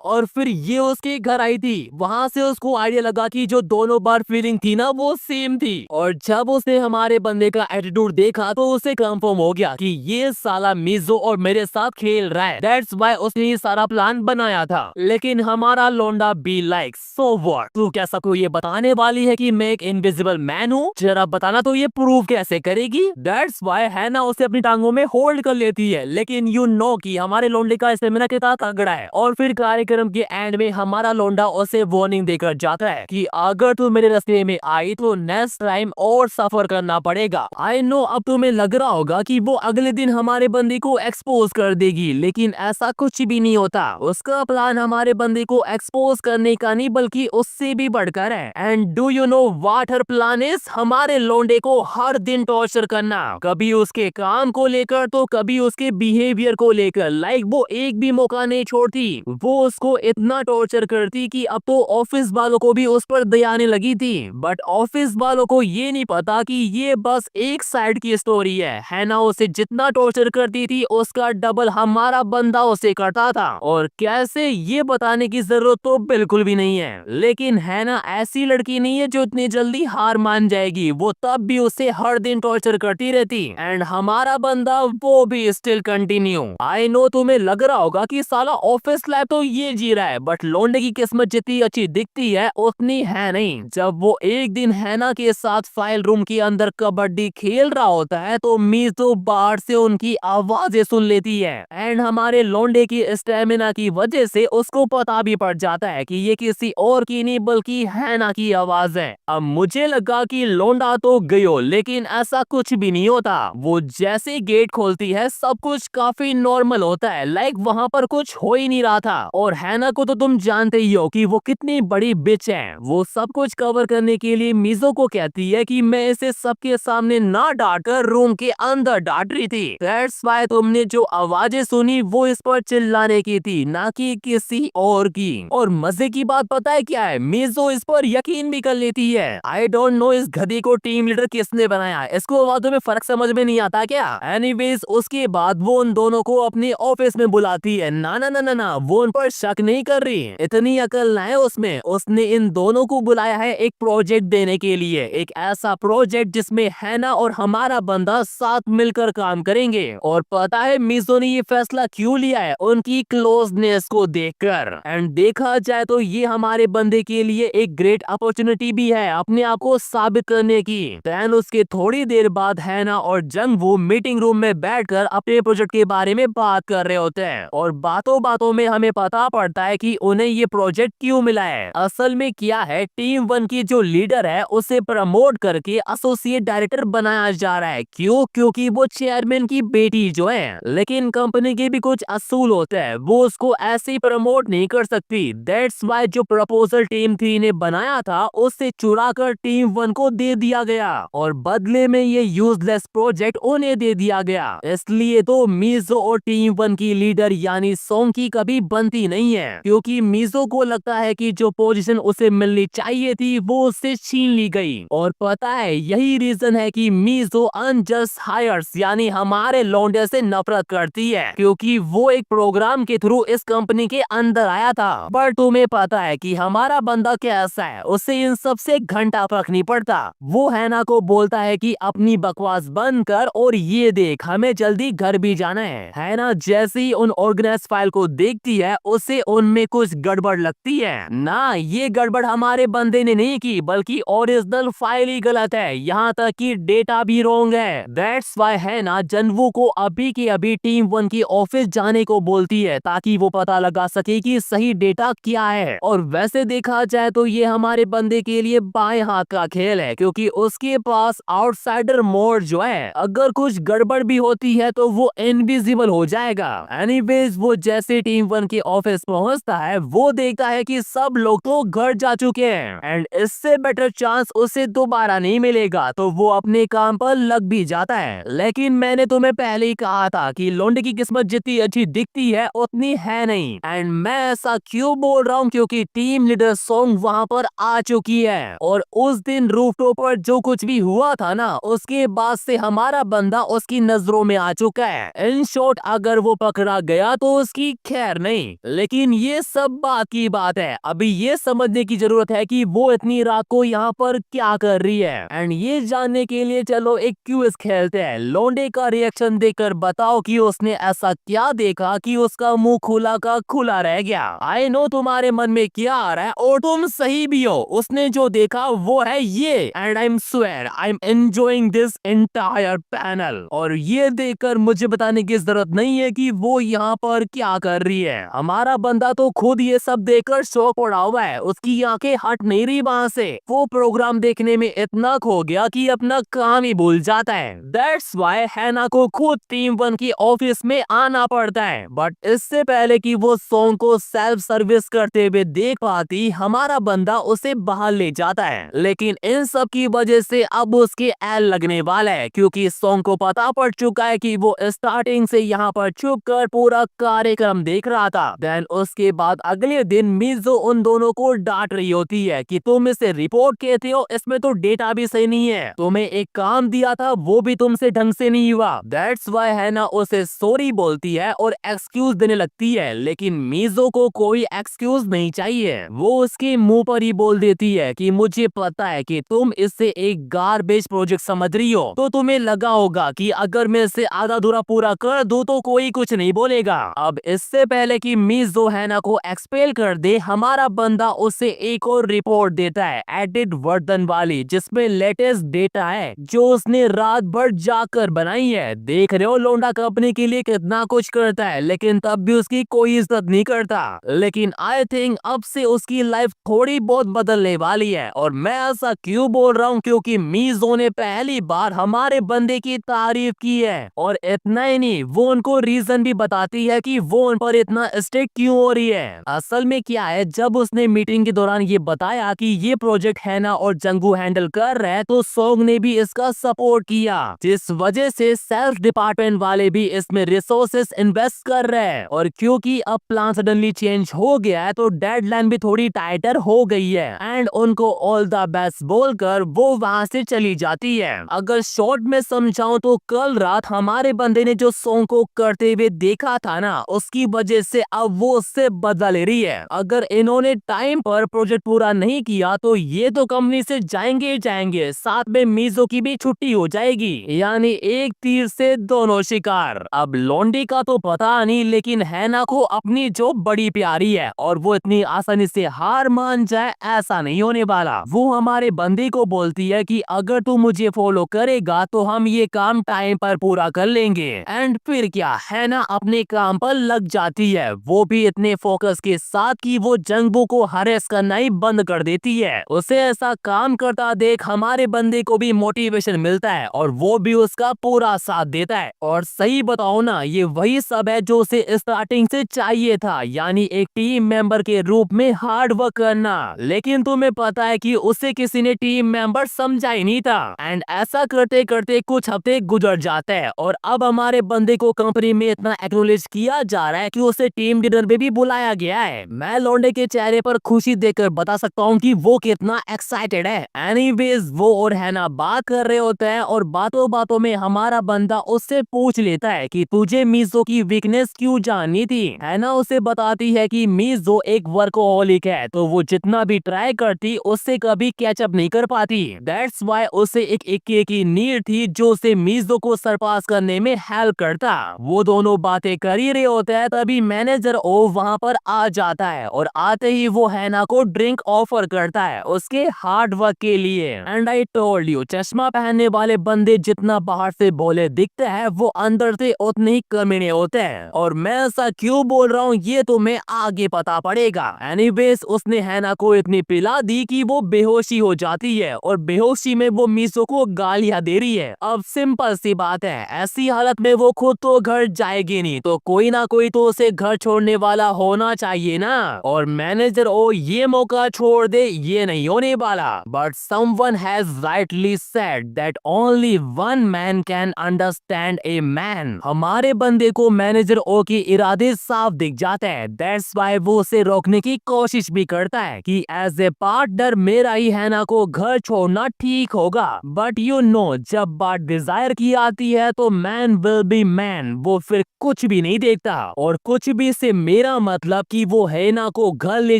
और फिर ये उसके घर आई थी। वहां से उसको आइडिया लगा कि जो दोनों बार फीलिंग थी ना वो सेम थी, और जब उसने हमारे बंदे का एटीट्यूड देखा तो उसे कंफर्म हो गया कि ये साला मिज़ो और मेरे साथ खेल रहा है। दैट्स व्हाई उसने ये सारा प्लान बनाया था। लेकिन हमारा लोंडा बी लाइक सो व्हाट, तू क्या सबको ये बताने वाली है कि मैं एक इनविजिबल मैन हूँ? जरा बताना तो ये प्रूव कैसे करेगी? दैट्स व्हाई हैना उसे अपनी टांगों में होल्ड कर लेती है। लेकिन यू नो कि हमारे लोंडे का स्टेमिना कितना तगड़ा है। और फिर कार्यक्रम के एंड में हमारा लोंडा उसे वार्निंग देकर जाता है कि अगर तू मेरे रास्ते में आई तो नेक्स्ट टाइम और सफर करना पड़ेगा। आई नो अब तुम्हें लग रहा होगा कि वो अगले दिन हमारे बंदे को एक्सपोज कर देगी, लेकिन ऐसा कुछ भी नहीं होता। उसका प्लान हमारे बंदे को एक्सपोज करने का नहीं बल्कि उससे भी बढ़कर है। And do you know what her plan is? हमारे लोंडे को हर दिन टॉर्चर करना, कभी उसके काम को लेकर तो कभी उसके बिहेवियर को लेकर। लाइक वो एक भी मौका नहीं छोड़ती। वो उसको इतना टॉर्चर करती कि अब तो ऑफिस वालों को भी उस पर दया आने लगी थी। बट ऑफिस वालों को ये नहीं पता कि ये बस एक साइड की स्टोरी है ना। उसे जितना टॉर्चर करती थी उसका डबल हमारा बंदा उसे करता था, और कैसे ये बताने की जरूरत तो बिल्कुल भी नहीं है। लेकिन है ना ऐसी लड़की नहीं है जो इतनी जल्दी हार मान जाएगी। वो तब भी उसे हर दिन टॉर्चर करती रहती, एंड हमारा बंदा वो भी स्टिल कंटिन्यू। आई नो तुम्हें लग रहा होगा कि साला ऑफिस लाइफ तो ये जी रहा है, बट लोंडे की किस्मत जितनी अच्छी दिखती है उतनी है नहीं। जब वो एक दिन हैना के साथ फाइल रूम के अंदर कबड्डी खेल रहा होता है तो मिज़ो बाहर से उनकी आवाजें सुन लेती है, एंड हमारे लोंडे की स्टेमिना की वजह से उसको पता भी पड़ जाता है कि ये किसी और की नहीं बल्कि हैना की आवाज है। अब मुझे लगा कि लोंडा तो गयो, लेकिन ऐसा कुछ भी नहीं होता। वो जैसे गेट खोलती है सब कुछ काफी नॉर्मल होता है, लाइक वहाँ पर कुछ हो ही नहीं रहा था। और हैना को तो तुम जानते ही हो कि वो कितनी बड़ी बिच है। वो सब कुछ कवर करने के लिए मिज़ो को कहती है कि मैं इसे सबके सामने ना डांट कर रूम के अंदर डांट रही थी। दैट्स व्हाई तुमने जो आवाजें सुनी वो इस पर चिल्लाने की थी, ना कि किसी और की। और मजे की बात पता है क्या है? मिज़ो इस पर यकीन भी कर लेती है। आई डोंट नो इस गधी को टीम लीडर किसने बनाया, इसको बातों में फर्क समझ में नहीं आता क्या? एनीवेज उसके बाद वो उन दोनों को अपने ऑफिस में बुलाती है। ना ना ना ना ना, वो उन पर शक नहीं कर रही, इतनी अकल ना है उसमें। उसने इन दोनों को बुलाया है एक प्रोजेक्ट देने के लिए, एक ऐसा प्रोजेक्ट जिसमें हैना और हमारा बंदा साथ मिलकर काम करेंगे। और पता है मिज़ो ने ये फैसला क्यों लिया है? उनकी क्लोजनेस को देखकर। एंड देखा जाए तो ये हमारे बंदे के लिए एक ग्रेट अपॉर्चुनिटी भी है अपने आप को साबित करने की। देन उसके थोड़ी देर बाद हैना और जंगवू मीटिंग रूम में बैठकर अपने प्रोजेक्ट के बारे में बात कर रहे होते हैं, और बातों बातों में हमें पता पड़ता है कि उन्हें ये प्रोजेक्ट क्यों मिला है। असल में क्या है, टीम 1 की जो लीडर है उसे प्रमोट करके एसोसिएट डायरेक्टर बनाया जा रहा है। क्यों? क्योंकि वो चेयरमैन की बेटी जो है। लेकिन कंपनी के भी कुछ असूल होते हैं, वो उसको ऐसे ही प्रमोट नहीं कर सकती। दैट्स व्हाई जो प्रपोजल टीम 3 ने बनाया था उससे चुरा कर टीम 1 को दे दिया गया, और बदले में ये यूजलेस प्रोजेक्ट उन्हें दे दिया गया। इसलिए तो मिज़ो और टीम 1 की लीडर यानी सोंकी कभी बनती नहीं है, क्योंकि मिज़ो को लगता है कि जो पोजीशन उसे मिलनी चाहिए थी वो उससे छीन ली गई। और पता है यही रीजन है कि मिज़ो अनजस्ट हायर्स यानी हमारे लौंडे से नफरत करती है, क्योंकि वो एक प्रोग्राम के थ्रू इस कंपनी के अंदर आया था। पर तुम्हें पता है कि हमारा बंदा कैसा है, उसे इन सब से घंटा फर्क नहीं पड़ता। वो हैना को बोलता है कि अपनी बकवास बंद कर और ये देख, हमें जल्दी घर भी जाना है। हैना जैसे ही उन ऑर्गेनाइज फाइल को देखती है उसे उनमें कुछ गड़बड़ लगती है। ना, ये गड़बड़ हमारे बंदे ने नहीं की, बल्कि ओरिजिनल फाइल ही गलत है, यहाँ तक कि डेटा भी रॉन्ग है। दैट्स व्हाई हैना जन्वू को अभी के अभी टीम 1 की ऑफिस जाने को बोलती है, ताकि वो पता लगा सके कि सही डेटा क्या है। और वैसे देखा जाए तो ये हमारे बंदे के लिए बाएं हाथ का खेल है, क्योंकि उसके पास आउटसाइडर मोड जो है, अगर कुछ गड़बड़ भी होती है तो वो इनविजिबल हो जाएगा। एनीवेज, वो जैसे टीम 1 के ऑफिस पहुंचता है वो देखता है कि सब लोग तो घर जा चुके हैं एंड इससे बेटर चांस उसे दोबारा नहीं मिलेगा, तो वो अपने काम पर लग भी जाता है। लेकिन मैंने तुम्हें पहले ही कहा था कि लोंडे की किस्मत जितनी अच्छी दिखती है उतनी है नहीं। एंड मैं ऐसा क्यों बोल रहा हूँ, क्योंकि टीम लीडर सोंग वहाँ पर आ चुकी है और उस दिन रूफटॉप पर जो कुछ भी हुआ था ना, उसके बाद से हमारा बंदा उसकी नजरों में आ चुका है। इन शॉर्ट, अगर वो पकड़ा गया तो उसकी खैर नहीं, लेकिन ये सब बात की बात है। अभी ये समझने की जरूरत है कि वो इतनी रात को यहाँ पर क्या कर रही है। एंड ये जानने के लिए चलो एक क्विज खेलते हैं। लोंडे का रिएक्शन देखकर बताओ कि उसने ऐसा क्या देखा कि उसका मुंह खुला का खुला रह गया। आई नो तुम्हारे मन में क्या आ रहा है और तुम सही भी हो, उसने जो देखा वो है ये। And I am swear I am enjoying this entire panel. और ये देखकर मुझे बताने की जरूरत नहीं है कि वो यहाँ पर क्या कर रही है। हमारा बंदा तो खुद ये सब देखकर शौक पड़ा हुआ है, उसकी आंखें हट नहीं रही वहाँ से। वो प्रोग्राम देखने में इतना खो गया कि अपना काम ही भूल जाता है। दैट्स व्हाई हैना को खुद टीम 1 की ऑफिस में आना पड़ता है। बट इससे पहले कि वो सोंग को सेल्फ सर्विस करते हुए देख पाती, हमारा बंदा उसे बाहर ले जाता है। लेकिन इन सब की वजह से अब उसके एल लगने वाला है, क्योंकि सोंग को पता पड़ चुका है कि वो स्टार्टिंग से यहाँ पर छुप कर पूरा कार्यक्रम देख रहा था। देन उसके बाद अगले दिन मिज़ो उन दोनों को डांट रही होती है कि तुम इसे रिपोर्ट कहते हो, इसमें तो डेटा भी सही नहीं है, तुम्हें एक काम दिया था वो भी तुमसे ढंग से नहीं हुआ। दैट्स व्हाई हैना उसे सॉरी बोलती है और एक्सक्यूज देने लगती है, लेकिन मिज़ो को कोई एक्सक्यूज नहीं चाहिए। वो उसके मुंह पर ही बोल देती है कि मुझे पता है कि तुम इससे एक गार्बेज प्रोजेक्ट समझ रही हो, तो तुम्हें लगा होगा कि अगर मैं इसे आधा अधूरा पूरा कर दूं तो कोई कुछ नहीं बोलेगा। अब इससे पहले कि मिज़ो हैना को एक्सपेल कर दे, हमारा बंदा उसे एक और रिपोर्ट देता है एडिट वर्जन वाली, जिसमें लेटेस्ट डेटा है जो उसने रात भर जाकर बनाई है। देख रहे हो लोंडा कंपनी के लिए कितना कुछ करता है, लेकिन तब भी उसकी कोई इज्जत नहीं करता। लेकिन आई थिंक अब से उसकी लाइफ थोड़ी बहुत बदलने वाली है। और मैं ऐसा क्यों बोल रहा हूँ, क्योंकि मिज़ो ने पहली बार हमारे बंदे की तारीफ की है। और इतना ही नहीं, वो उनको रीजन भी बताती है कि वो उन पर इतना स्ट्रिक्ट क्यों हो रही है। असल में क्या है, जब उसने मीटिंग के दौरान ये बताया कि ये प्रोजेक्ट हैना और जंगू हैंडल कर रहे हैं, तो सोंग ने भी इसका सपोर्ट किया, जिस वजह से सेल्फ डिपार्टमेंट वाले भी इसमें रिसोर्सेस इन्वेस्ट कर रहे हैं। और क्योंकि अब प्लान सडनली चेंज हो गया है, तो डेडलाइन भी थोड़ी टाइटर हो गई है। एंड उनको ऑल द बेस्ट बोलकर वो वहां से चली जाती है। अगर शॉर्ट में समझाऊं तो कल रात हमारे बंदे ने जो सोंग को करते हुए देखा था ना, उसकी वजह से अब वो उससे बदला ले रही है। अगर इन्होंने टाइम पर प्रोजेक्ट पूरा नहीं किया तो ये तो कंपनी से जाएंगे ही जाएंगे, साथ में मिज़ो की भी छुट्टी हो जाएगी। यानी एक तीर से दोनों शिकार। अब लोंडी का तो पता नहीं, लेकिन हैना को अपनी जॉब बड़ी प्यारी है और वो इतनी आसानी से हार मान जाए ऐसा नहीं होने वाला। वो हमारे बंदे को बोलती है कि अगर तू मुझे फॉलो करेगा तो हम ये काम टाइम पर पूरा कर लेंगे। एंड फिर क्या, हैना अपने काम पर लग जाती है, वो भी इतने फोकस के साथ कि वो जंगबू को हरेस करना ही बंद कर देती है। उसे ऐसा काम करता देख हमारे बंदे को भी मोटिवेशन मिलता है और वो भी उसका पूरा साथ देता है। और सही बताओ ना, ये वही सब है जो उसे स्टार्टिंग से चाहिए था, यानी एक टीम मेंबर के रूप में हार्ड वर्क करना। लेकिन तुम्हें पता है कि उसे किसी ने टीम मेंबर समझा ही नहीं था। एंड ऐसा करते करते कुछ हफ्ते गुजर जाते हैं और अब हमारे बंदे को कंपनी में इतना एक्नॉलेज किया जा रहा है कि उसे टीम डिनर में भी बुलाया गया है। मैं लौंडे के चेहरे पर खुशी देखकर बता सकता हूँ कि वो कितना एक्साइटेड है। एनीवेज, वो और हैना बात कर रहे होते हैं और बातों बातों में हमारा बंदा उससे पूछ लेता है कि तुझे मिज़ो की वीकनेस क्यों जाननी थी। हैना उसे बताती है कि मिज़ो एक वर्कोहॉलिक है, तो वो जितना भी ट्राई करता थी उससे कभी कैचअप नहीं कर पाती। दैट्स वाई उसे एक इक्के की नीड थी जो उसे मीजो को सरपास करने में हेल्प करता। वो दोनों बातें कर ही रहे होते हैं तभी मैनेजर ओ वहाँ पर आ जाता है और आते ही वो हैना को ड्रिंक ऑफर करता है उसके हार्ड वर्क के लिए। एंड आई टोल्ड यू, चश्मा पहनने वाले बंदे जितना बाहर से भोले दिखते हैं वो अंदर से उतने ही कमीने होते हैं। और मैं ऐसा क्यों बोल रहा हूँ ये तुम्हें आगे पता पड़ेगा। एनीवेज उसने हैना को इतनी पिला दी कि वो बेहोशी हो जाती है और बेहोशी में वो मीसो को गालियां दे रही है। अब सिंपल सी बात है, ऐसी हालत में वो खुद तो घर जाएगी नहीं तो कोई ना कोई तो उसे घर छोड़ने वाला होना चाहिए ना। और मैनेजर ओ ये मौका छोड़ दे ये नहीं होने वाला। But someone has rightly said that only one man can understand a man. हमारे बंदे को मैनेजर ओ के इरादे साफ दिख जाते हैं। दैट्स वाई वो उसे रोकने की कोशिश भी करता है कि एज ए पार्टनर मेरा ही हैना को घर छोड़ना ठीक होगा। बट यू नो जब बात डिजायर की आती है तो मैन विल बी मैन, वो फिर कुछ भी नहीं देखता। और कुछ भी से मेरा मतलब कि वो हैना को घर ले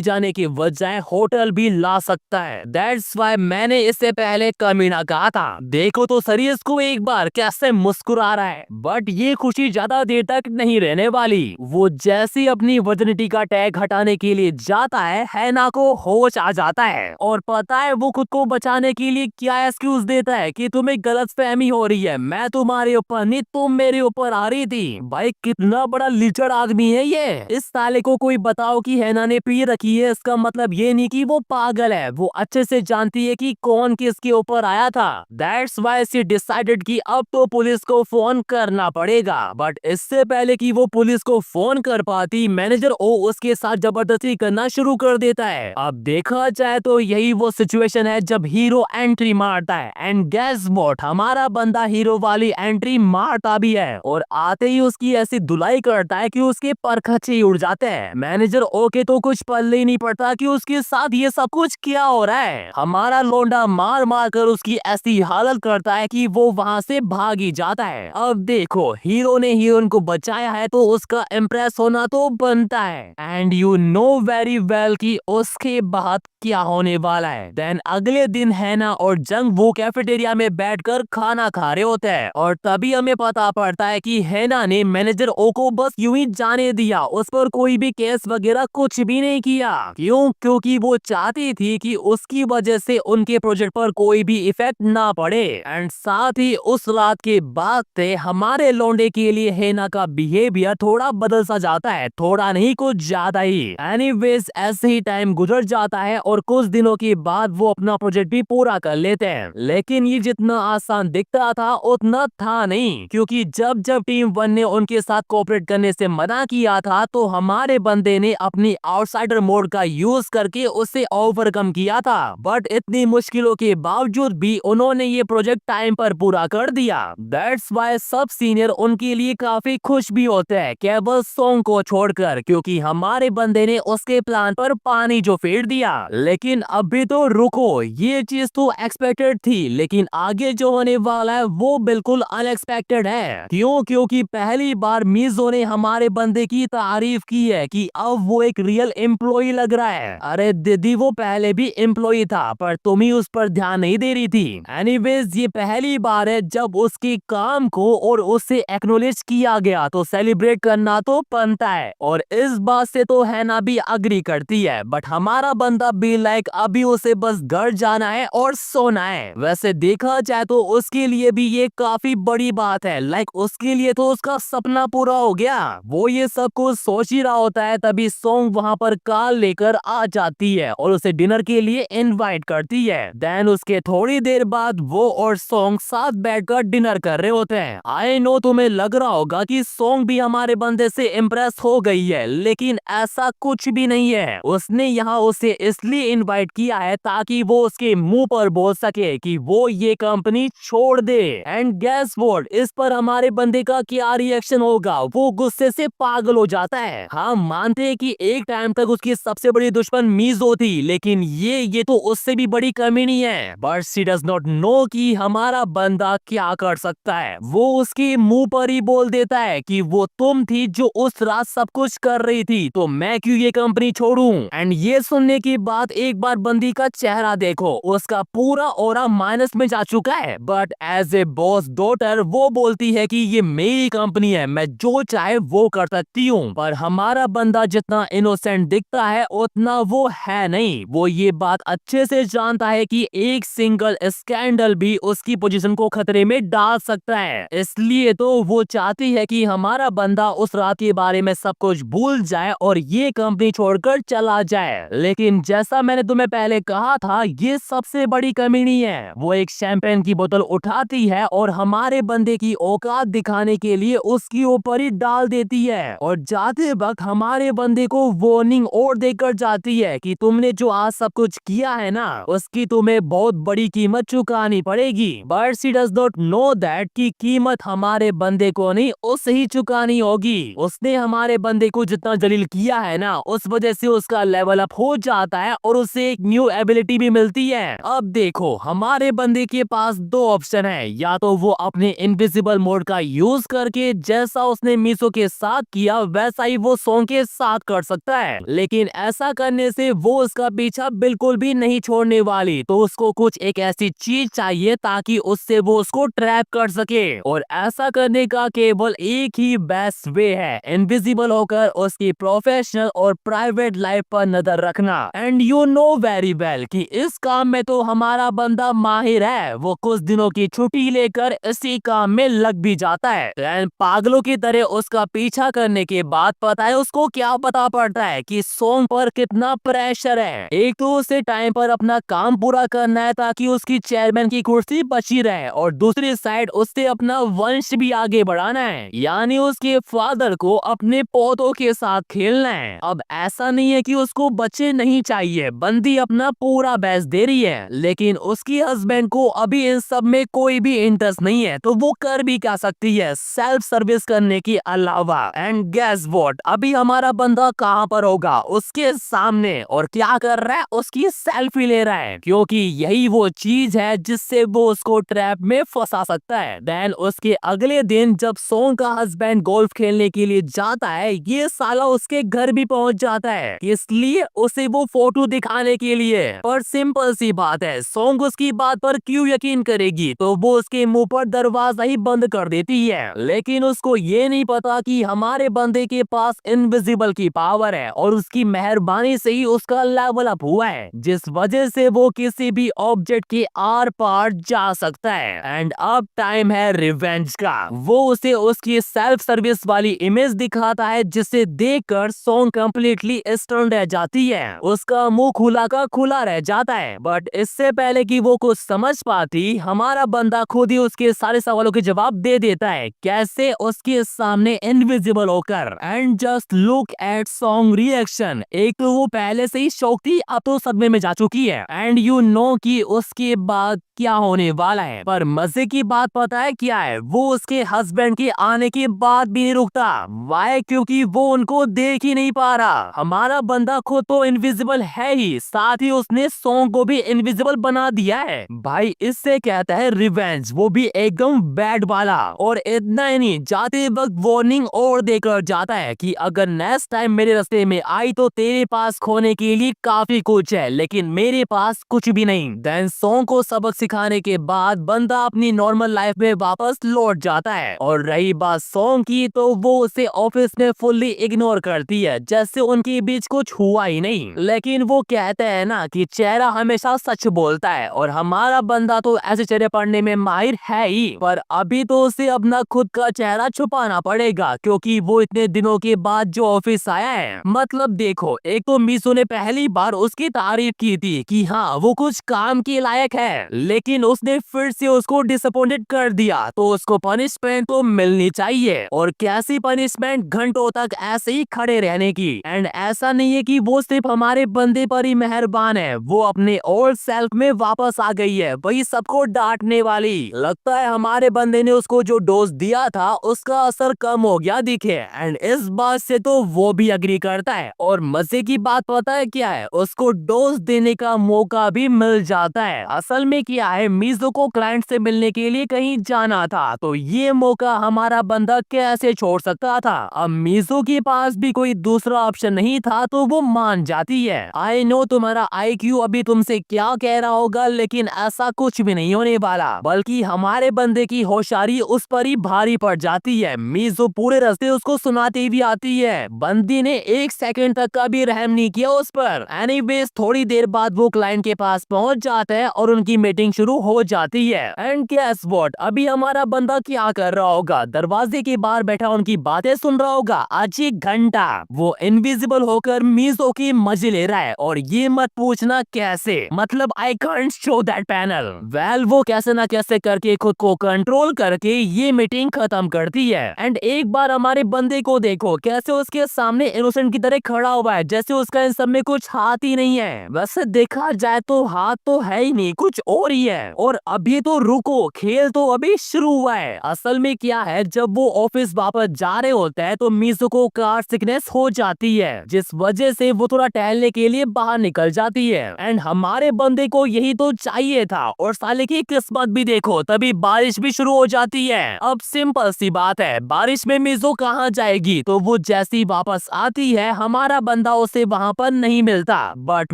जाने के बजाय होटल भी ला सकता है। दैट्स वाई मैंने इससे पहले कमीना कहा था। देखो तो सरी इसको एक बार कैसे मुस्कुरा रहा है। बट ये खुशी ज्यादा देर तक नहीं रहने वाली। वो जैसे अपनी वर्जिनिटी का टैग हटाने के लिए जाता है हैना को होश आ जाता है और पता है वो खुद को बचाने के लिए क्या एक्सक्यूज देता है कि तुम्हें गलतफहमी हो रही है, मैं तुम्हारे ऊपर नहीं तुम मेरे ऊपर आ रही थी। भाई कितना बड़ा लीचड़ आदमी है ये। इस साले को कोई बताओ कि हैना ने पी रखी है इसका मतलब ये नहीं कि वो पागल है, वो अच्छे से जानती है कि कौन किसके ऊपर आया था। दैट्स वाई शी डिसाइडेड कि अब तो पुलिस को फोन करना पड़ेगा। बट इससे पहले कि वो पुलिस को फोन कर पाती मैनेजर ओ उसके साथ जबरदस्ती करना शुरू कर देता है। अब देखा जाए तो यही वो सिचुएशन है जब हीरो एंट्री मारता है एंड गेस व्हाट, हमारा बंदा हीरो वाली एंट्री मारता भी है और आते ही उसकी ऐसी धुलाई करता है कि उसके परखच्चे उड़ जाते हैं। मैनेजर ओ के तो कुछ पल्ले ही नहीं पड़ता कि उसके साथ ये सब कुछ क्या हो रहा है। हमारा लोंडा मार मार कर उसकी ऐसी हालत करता है कि वो वहाँ से भाग ही जाता है। अब देखो हीरो ने हीरोइन को बचाया है तो उसका इम्प्रेस होना तो बनता है and you know very well कि उसके बाद क्या होने वाला है। देन अगले दिन हैना और जंग वो कैफेटेरिया में बैठकर खाना खा रहे होते हैं और तभी हमें पता पड़ता है कि हैना ने मैनेजर ओ को बस यूं ही जाने दिया, उस पर कोई भी केस वगैरह कुछ भी नहीं किया। क्यों? क्योंकि वो चाहती थी कि उसकी वजह से उनके प्रोजेक्ट पर कोई भी इफेक्ट ना पड़े। एंड साथ ही उस रात के बाद से हमारे लौंडे के लिए हैना का बिहेवियर थोड़ा बदल सा जाता है, थोड़ा नहीं कुछ ज्यादा ही। एनीवेज ऐसे ही टाइम गुजर जाता है और कुछ दिनों के बाद वो अपना प्रोजेक्ट भी पूरा कर लेते हैं। लेकिन ये जितना आसान दिखता था उतना था नहीं, क्योंकि जब जब टीम वन ने उनके साथ कोऑपरेट करने से मना किया था तो हमारे बंदे ने अपनी आउटसाइडर मोड का यूज करके उसे ओवरकम किया था। बट इतनी मुश्किलों के बावजूद भी उन्होंने ये प्रोजेक्ट टाइम पर पूरा कर दिया। दैट्स वाई सब सीनियर उनके लिए काफी खुश भी होते हैं केवल सॉन्ग को छोड़कर, क्योंकि हमारे बंदे ने उसके प्लान पर पानी जो फेर दिया। लेकिन अभी तो रुको, ये चीज तो एक्सपेक्टेड थी लेकिन आगे जो होने वाला है वो बिल्कुल अनएक्सपेक्टेड है। क्यों? क्योंकि पहली बार मीजो ने हमारे बंदे की तारीफ की है कि अब वो एक रियल एम्प्लॉय लग रहा है। अरे दीदी वो पहले भी एम्प्लॉय था पर तुम ही उस पर ध्यान नहीं दे रही थी। एनीवेज ये पहली बार है जब उसके काम को और उससे एक्नॉलेज किया गया तो सेलिब्रेट करना तो बनता है और इस बात से तो हैना भी अग्री करती है। बट हमारा बंदा भी लाइक अभी उसे बस घर जाना है और सोना है। वैसे देखा जाए तो उसके लिए भी ये काफी बड़ी बात है, लाइक उसके लिए तो उसका सपना पूरा हो गया। वो ये सब कुछ सोच ही रहा होता है तभी सॉन्ग वहाँ पर कार लेकर आ जाती है और उसे डिनर के लिए इनवाइट करती है। देन उसके थोड़ी देर बाद वो और सॉन्ग साथ बैठकर डिनर कर रहे होते हैं। आई नो तुम्हें लग रहा होगा कि सॉन्ग भी हमारे बंदे से इम्प्रेस हो गई है, लेकिन ऐसा कुछ भी नहीं है। उसने यहाँ उसे इसलिए इनवाइट किया है ताकि वो उसके मुंह पर बोल सके कि वो ये कंपनी छोड़ दे। एंड गेस व्हाट, इस पर हमारे बंदे का क्या रिएक्शन होगा? वो गुस्से से पागल हो जाता है। हाँ मानते हैं कि एक टाइम तक उसकी सबसे बड़ी दुश्मन मीजो थी, लेकिन ये तो उससे भी बड़ी कमी नहीं है। But she does not know कि हमारा बंदा क्या कर सकता है। वो उसके मुंह पर ही बोल देता है कि वो तुम थी जो उस रात सब कुछ कर रही थी, तो मैं क्यों ये कंपनी छोड़ूं? एंड ये सुनने के बाद एक बार बंदी का चेहरा देखो, उसका पूरा ऑरा माइनस में जा चुका है। But as a boss daughter वो बोलती है कि ये मेरी कंपनी है, मैं जो चाहे वो कर सकती हूँ। पर हमारा बंदा जितना इनोसेंट दिखता है उतना वो है नहीं। वो ये बात अच्छे से जानता है कि एक सिंगल स्कैंडल भी उसकी पोजीशन को खतरे में डाल सकता है। इसलिए तो वो चाहती है कि हमारा बंदा उस रात के बारे में सब कुछ भूल जाए और ये कंपनी छोड़कर चला जाए। लेकिन जैसा मैंने तुम्हें पहले कहा था, ये सबसे बड़ी कमी नहीं है। वो एक शैंपेन की बोतल उठाती है और हमारे बंदे की औकात दिखाने के लिए उसके ऊपर ही डाल देती है और जाते वक्त हमारे बंदे को वार्निंग और देकर जाती है कि तुमने जो आज सब कुछ किया है ना, उसकी तुम्हें बहुत बड़ी कीमत चुकानी पड़ेगी। But she does not know that कि कीमत हमारे बंदे को नहीं, उसे ही चुकानी होगी। उसने हमारे बंदे को जितना जलील किया है ना, उस वजह से उसका लेवल अप हो जाता है और उसे एक न्यू एबिलिटी भी मिलती है। अब देखो, हमारे बंदे के पास दो ऑप्शन है, या तो वो अपने इनविजिबल मोड का यूज करके जैसा उसने मीसो के साथ किया वैसा ही वो सॉन्ग के साथ कर सकता है, लेकिन ऐसा करने से वो उसका पीछा बिल्कुल भी नहीं छोड़ने वाली। तो उसको कुछ एक ऐसी चीज चाहिए ताकि उससे वो उसको ट्रैप कर सके, और ऐसा करने का केवल एक ही बेस्ट वे है, इनविजिबल होकर उसकी प्रोफेशनल और प्राइवेट लाइफ पर नजर रखना। And you know very well कि इस काम में तो हमारा बंदा माहिर है। वो कुछ दिनों की छुट्टी लेकर इसी काम में लग भी जाता है। एंड पागलों की तरह उसका पीछा करने के बाद पता है उसको क्या पता पड़ता है कि सॉन्ग पर कितना प्रेशर है। एक तो उसे टाइम पर अपना काम पूरा करना है ताकि उसकी चेयरमैन की कुर्सी बची रहे, और दूसरी साइड उससे अपना वंश भी आगे बढ़ाना है, यानी उसके फादर को अपने पोतों के साथ खेलना है। अब ऐसा नहीं है कि उसको बच्चे नहीं चाहिए, बंदी अपना पूरा बेस्ट दे रही है, लेकिन उसकी हस्बैंड को अभी इन सब में कोई भी इंटरेस्ट नहीं है। तो वो कर भी क्या सकती है सेल्फ सर्विस करने के अलावा। एंड गेस व्हाट, अभी हमारा बंदा कहां पर होगा? उसके सामने, और क्या कर रहा है? उसकी सेल्फी ले रहा है, क्योंकि यही वो चीज है जिससे वो उसको ट्रैप में फंसा सकता है। देन उसके अगले दिन जब सॉन्ग का हस्बैंड गोल्फ खेलने के लिए जाता है, ये साला उसके घर भी पहुंच जाता है, इसलिए उसे वो फोटो दिखाने के लिए। पर सिंपल सी बात है, सॉन्ग उसकी बात पर क्यों यकीन करेगी? तो वो उसके मुंह पर दरवाजा ही बंद कर देती है। लेकिन उसको ये नहीं पता कि हमारे बंदे के पास इनविजिबल की पावर है और उसकी मेहरबानी से ही उसका लेवल अप हुआ है, जिस वजह से वो किसी भी ऑब्जेक्ट के आर पार जा सकता है। एंड अब टाइम है रिवेंज का। वो उसे उसकी सेल्फ सर्विस वाली इमेज दिखाता है, जिसे देखकर सॉन्ग कंप्लीटली स्टन रह जाती है। उसका मुंह खुला का खुला रह जाता है। बट इससे पहले कि वो कुछ समझ पाती, हमारा बंदा खुद ही उसके सारे सवालों के जवाब दे देता है, कैसे? उसके सामने इनविजिबल होकर। And just look at song reaction. एक तो वो पहले से ही शौक थी, अब तो सदमे में जा चुकी है। एंड यू नो कि उसके बाद क्या होने वाला है। पर मजे की बात पता है क्या है? वो उसके हस्बैंड के आने के बाद भी नहीं रुकता। वाई? क्योंकि वो उनको देख ही नहीं पा रहा। हमारा बंदा खुद तो इनविजिबल है ही, साथ ही उसने सॉन्ग को भी इनविजिबल बना दिया है। भाई इससे कहता है रिवेंज, वो भी एकदम बैड वाला। और इतना ही नहीं, जाते वक्त वार्निंग और देकर जाता है कि अगर नेक्स्ट टाइम मेरे रास्ते में आई तो तेरे पास खोने के लिए काफी कुछ है, लेकिन मेरे पास कुछ भी नहीं। देन सॉन्ग को सबक सिखाने के बाद बंदा अपनी नॉर्मल लाइफ में वापस लौट जाता है। और रही बात सॉन्ग की, तो वो उसे ऑफिस में फुल्ली इग्नोर करती है, जैसे उनके बीच कुछ हुआ ही नहीं। लेकिन वो कहते हैं ना कि चेहरा हमेशा सच बोलता है, और हमारा बंदा तो ऐसे चेहरे पढ़ने में माहिर है ही। पर अभी तो उसे अपना खुद का चेहरा छुपाना पड़ेगा, क्योंकि वो इतने दिनों के बाद जो ऑफिस आया है। मतलब देखो, एक तो मीसो ने पहली बार उसकी तारीफ की थी कि हाँ वो कुछ काम के लायक है, लेकिन उसने फिर से उसको डिसअपॉइंटेड कर दिया। तो उसको पनिशमेंट तो मिलनी चाहिए, और कैसी पनिशमेंट? घंटों तक ऐसे ही खड़े रहने की। एंड ऐसा नहीं है कि वो सिर्फ हमारे बंदे पर ही मेहरबान है, वो अपने ओल्ड सेल्फ में वापस आ गई है, वही सबको डांटने वाली। लगता है हमारे बंदे ने उसको जो डोज दिया था उसका असर कम हो गया दिखे। एंड इस बात से तो वो भी अग्री करता है। और मजे की बात पता है क्या है? उसको डोज देने का मौका भी मिल जाता है। असल में क्या है, मीजो को क्लाइंट से मिलने के लिए कहीं जाना था, तो ये मौका हमारा बंदा कैसे छोड़ सकता था? अब मीजो के पास भी कोई दूसरा ऑप्शन नहीं था, तो वो मान जाती है। आई नो नो तुम्हारा IQ अभी तुमसे क्या कह रहा होगा, लेकिन ऐसा कुछ भी नहीं होने वाला, बल्कि हमारे बंदे की होशियारी उस पर ही भारी पड़ जाती है। मीज़ो पूरे रास्ते उसको सुनाती भी आती है। बंदी ने 1 सेकंड तक का भी रहम नहीं किया उस पर। एनीवेज थोड़ी देर बाद वो क्लाइंट के पास पहुंच जाता है और उनकी मीटिंग शुरू हो जाती है। एंड गेस व्हाट, अभी हमारा बंदा क्या कर रहा होगा? दरवाजे के बाहर बैठा उनकी बातें सुन रहा होगा। आज 1 घंटा वो इनविजिबल होकर मीज़ो की मजे ले रहा है, और ये मत पूछना कैसे, मतलब I can't show that panel. Well वो कैसे ना कैसे करके खुद को कंट्रोल करके ये मीटिंग खत्म करती है। एंड एक बार हमारे बंदे को देखो कैसे उसके सामने इनोसेंट की तरह खड़ा हुआ है, जैसे उसका इन सब में कुछ हाथ ही नहीं है। वैसे देखा जाए तो हाथ तो है ही नहीं, कुछ और ही है। और अभी तो रुको, खेल तो अभी शुरू हुआ है। असल में क्या है, जब वो ऑफिस वापस जा रहे होते हैं तो मीज़ो को कार सिकनेस हो जाती है, जिस वजह से वो थोड़ा टहलने के लिए बाहर निकल जाती है। एंड हमारे बंदे को यही तो चाहिए था, और साले की किस्मत भी देखो, तभी बारिश भी शुरू हो जाती है। अब सिंपल सी बात है, बारिश में मीज़ो कहाँ जाएगी? तो वो जैसी वापस आती है हमारा बंदा उसे वहाँ पर नहीं मिलता, बट